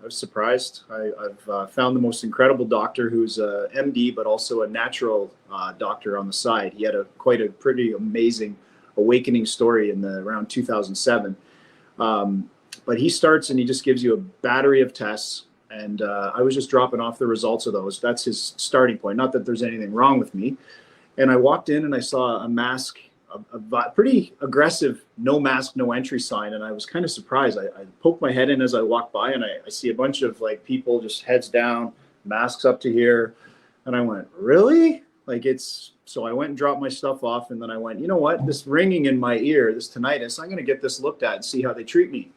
surprised. I've found the most incredible doctor who's a MD, but also a natural doctor on the side. He had quite a pretty amazing awakening story in the around 2007. But he starts and he just gives you a battery of tests. And I was just dropping off the results of those. That's his starting point. Not that there's anything wrong with me. And I walked in and I saw a mask, a pretty aggressive no mask, no entry sign. And I was kind of surprised. I poked my head in as I walked by and I see a bunch of like people just heads down, masks up to here. And I went, really? So I went and dropped my stuff off. And then I went, you know what? This ringing in my ear, this tinnitus, I'm going to get this looked at and see how they treat me.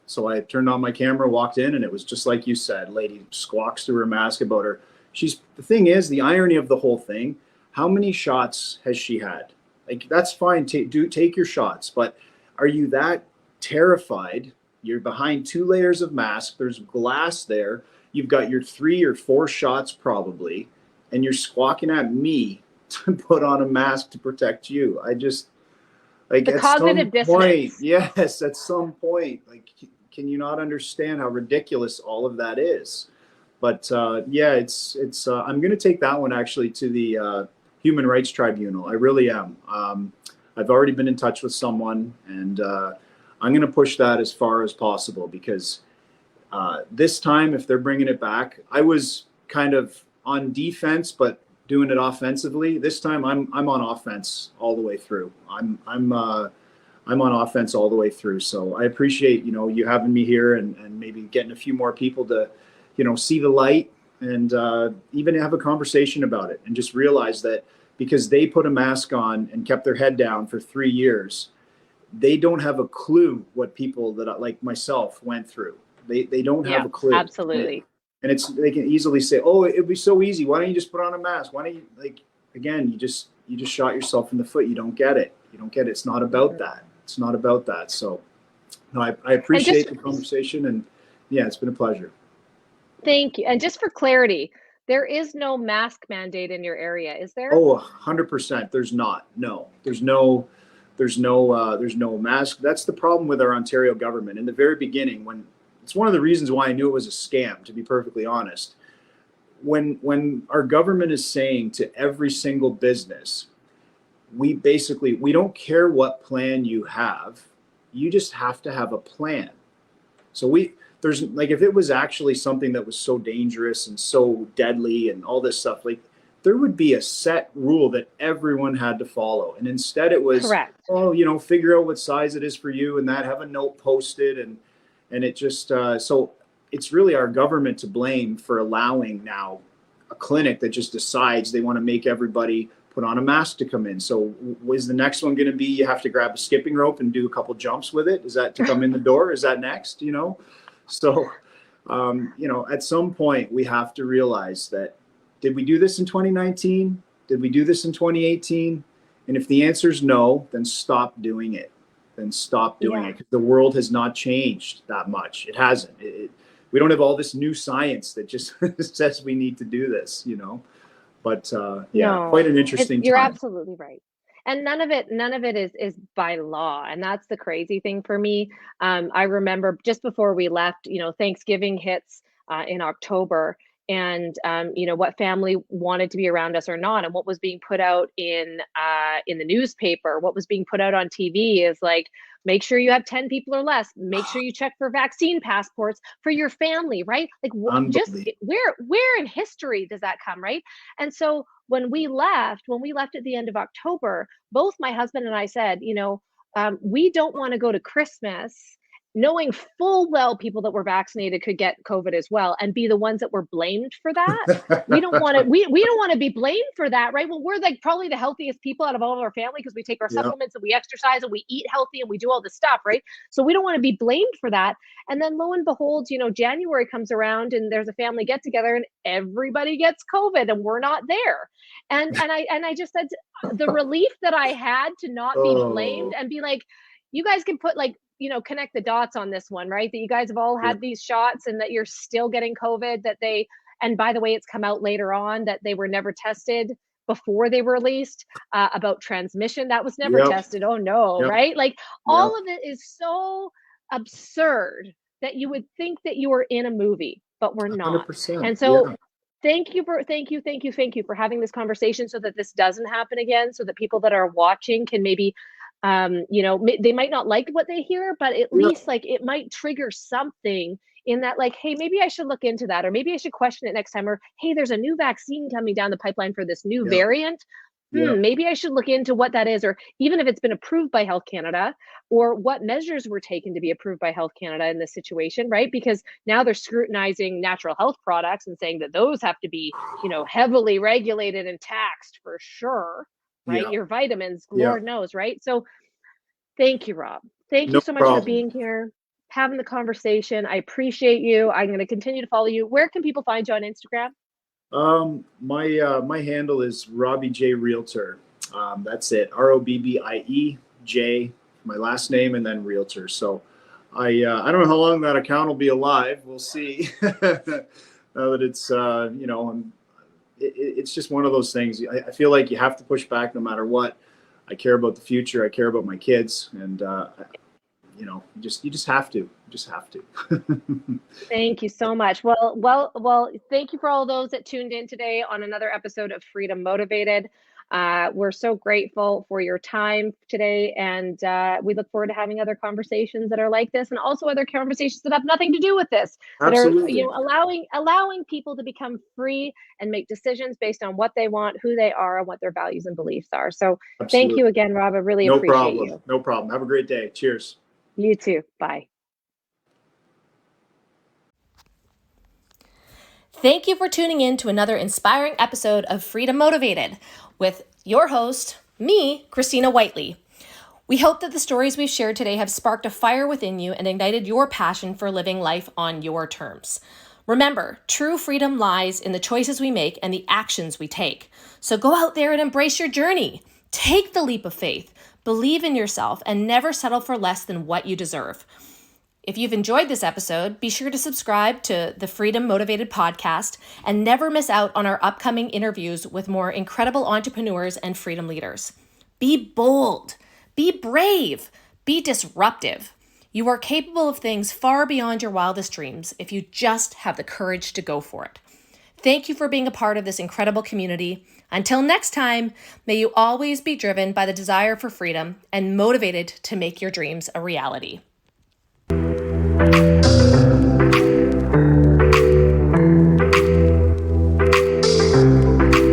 So I turned on my camera, walked in, and it was just like you said. Lady squawks through her mask about her. The thing is, the irony of the whole thing, how many shots has she had? Like, that's fine. Take your shots. But are you that terrified? You're behind 2 layers of mask. There's glass there. You've got your 3 or 4 shots probably, and you're squawking at me to put on a mask to protect you. I just, like, The at some cognitive point, dissonance. yes, at some point, like, can you not understand how ridiculous all of that is? But yeah, it's. I'm going to take that one actually to the Human Rights Tribunal. I really am. I've already been in touch with someone, and I'm going to push that as far as possible because this time, if they're bringing it back, I was kind of on defense, but doing it offensively. This time, I'm on offense all the way through. I'm on offense all the way through. So I appreciate you having me here and maybe getting a few more people to see the light and even have a conversation about it and just realize that because they put a mask on and kept their head down for 3 years, they don't have a clue what people that like myself went through. They don't have Yeah, a clue. absolutely. And they can easily say, oh, it'd be so easy. Why don't you just put on a mask? Why don't you, like, again, you just shot yourself in the foot. You don't get it. You don't get it. It's not about that. It's not about that. So no, I And just appreciate the conversation, and yeah, it's been a pleasure. thank you. And just for clarity, there is no mask mandate in your area, is there? Oh, 100%. There's not. No, there's no mask. That's the problem with our Ontario government. In the very beginning, when it's one of the reasons why I knew it was a scam, to be perfectly honest. When our government is saying to every single business, we don't care what plan you have, you just have to have a plan. So there's like, if it was actually something that was so dangerous and so deadly and all this stuff, like, there would be a set rule that everyone had to follow. And instead it was, Correct. oh, figure out what size it is for you and that, have a note posted. And it just, so it's really our government to blame for allowing now a clinic that just decides they want to make everybody put on a mask to come in. So is the next one going to be, you have to grab a skipping rope and do a couple jumps with it? Is that to come in the door? Is that next? So, at some point we have to realize that, did we do this in 2019? Did we do this in 2018? And if the answer is no, then stop doing it. Then stop doing Yeah. it. The world has not changed that much. It hasn't. We don't have all this new science that just says we need to do this, But yeah, No, quite an interesting you're time. absolutely right. And none of it is by law. And that's the crazy thing for me. I remember just before we left, Thanksgiving hits in October, and what family wanted to be around us or not, and what was being put out in the newspaper, what was being put out on TV is like, make sure you have 10 people or less. Make sure you check for vaccine passports for your family, right? Like, just Unbelievable. where in history does that come, right? And so when we left at the end of October, both my husband and I said, we don't want to go to Christmas knowing full well people that were vaccinated could get COVID as well and be the ones that were blamed for that. We don't want to we don't want to be blamed for that, right? Well, we're like probably the healthiest people out of all of our family because we take our Yeah. supplements and we exercise and we eat healthy and we do all this stuff, right? So we don't want to be blamed for that. And then lo and behold, January comes around and there's a family get together and everybody gets COVID and we're not there. And I just said the relief that I had to not be blamed Oh, and be like, you guys can put like connect the dots on this one, right? That you guys have all yeah. had these shots and that you're still getting COVID, and by the way, it's come out later on that they were never tested before they were released, about transmission. That was never Yep. tested. Oh no, Yep. right? Like Yep. all of it is so absurd that you would think that you were in a movie, but we're not. 100%. And Yeah. so thank you for having this conversation so that this doesn't happen again, so that people that are watching can maybe they might not like what they hear, but at Yeah. least like it might trigger something in that, like, hey, maybe I should look into that, or maybe I should question it next time, or hey, there's a new vaccine coming down the pipeline for this new Yeah. variant. Yeah. Maybe I should look into what that is, or even if it's been approved by Health Canada, or what measures were taken to be approved by Health Canada in this situation, right? Because now they're scrutinizing natural health products and saying that those have to be, heavily regulated and taxed for sure, right? Yeah. Your vitamins, Yeah. Lord knows, right? So thank you, Rob. Thank you No so much for problem. being here, having the conversation. I appreciate you. I'm going to continue to follow you. Where can people find you on Instagram? My handle is Robbie J Realtor. That's it. ROBBIEJ, my last name, and then Realtor. So I don't know how long that account will be alive. We'll see. Now that it's it's just one of those things. I feel like you have to push back no matter what. I care about the future. I care about my kids, and you just have to. You just have to. Thank you so much. Well, thank you for all those that tuned in today on another episode of Freedom Motivated. We're so grateful for your time today, and we look forward to having other conversations that are like this, and also other conversations that have nothing to do with this, that are Absolutely. allowing people to become free and make decisions based on what they want, who they are, and what their values and beliefs are. So, thank Absolutely. you again, Rob. I really No appreciate problem. you. No problem. Have a great day. Cheers. You too. Bye. Thank you for tuning in to another inspiring episode of Freedom Motivated with your host, me, Christina Whiteley. We hope that the stories we've shared today have sparked a fire within you and ignited your passion for living life on your terms. Remember, true freedom lies in the choices we make and the actions we take. So go out there and embrace your journey. Take the leap of faith, believe in yourself, and never settle for less than what you deserve. If you've enjoyed this episode, be sure to subscribe to the Freedom Motivated podcast and never miss out on our upcoming interviews with more incredible entrepreneurs and freedom leaders. Be bold, be brave, be disruptive. You are capable of things far beyond your wildest dreams if you just have the courage to go for it. Thank you for being a part of this incredible community. Until next time, may you always be driven by the desire for freedom and motivated to make your dreams a reality.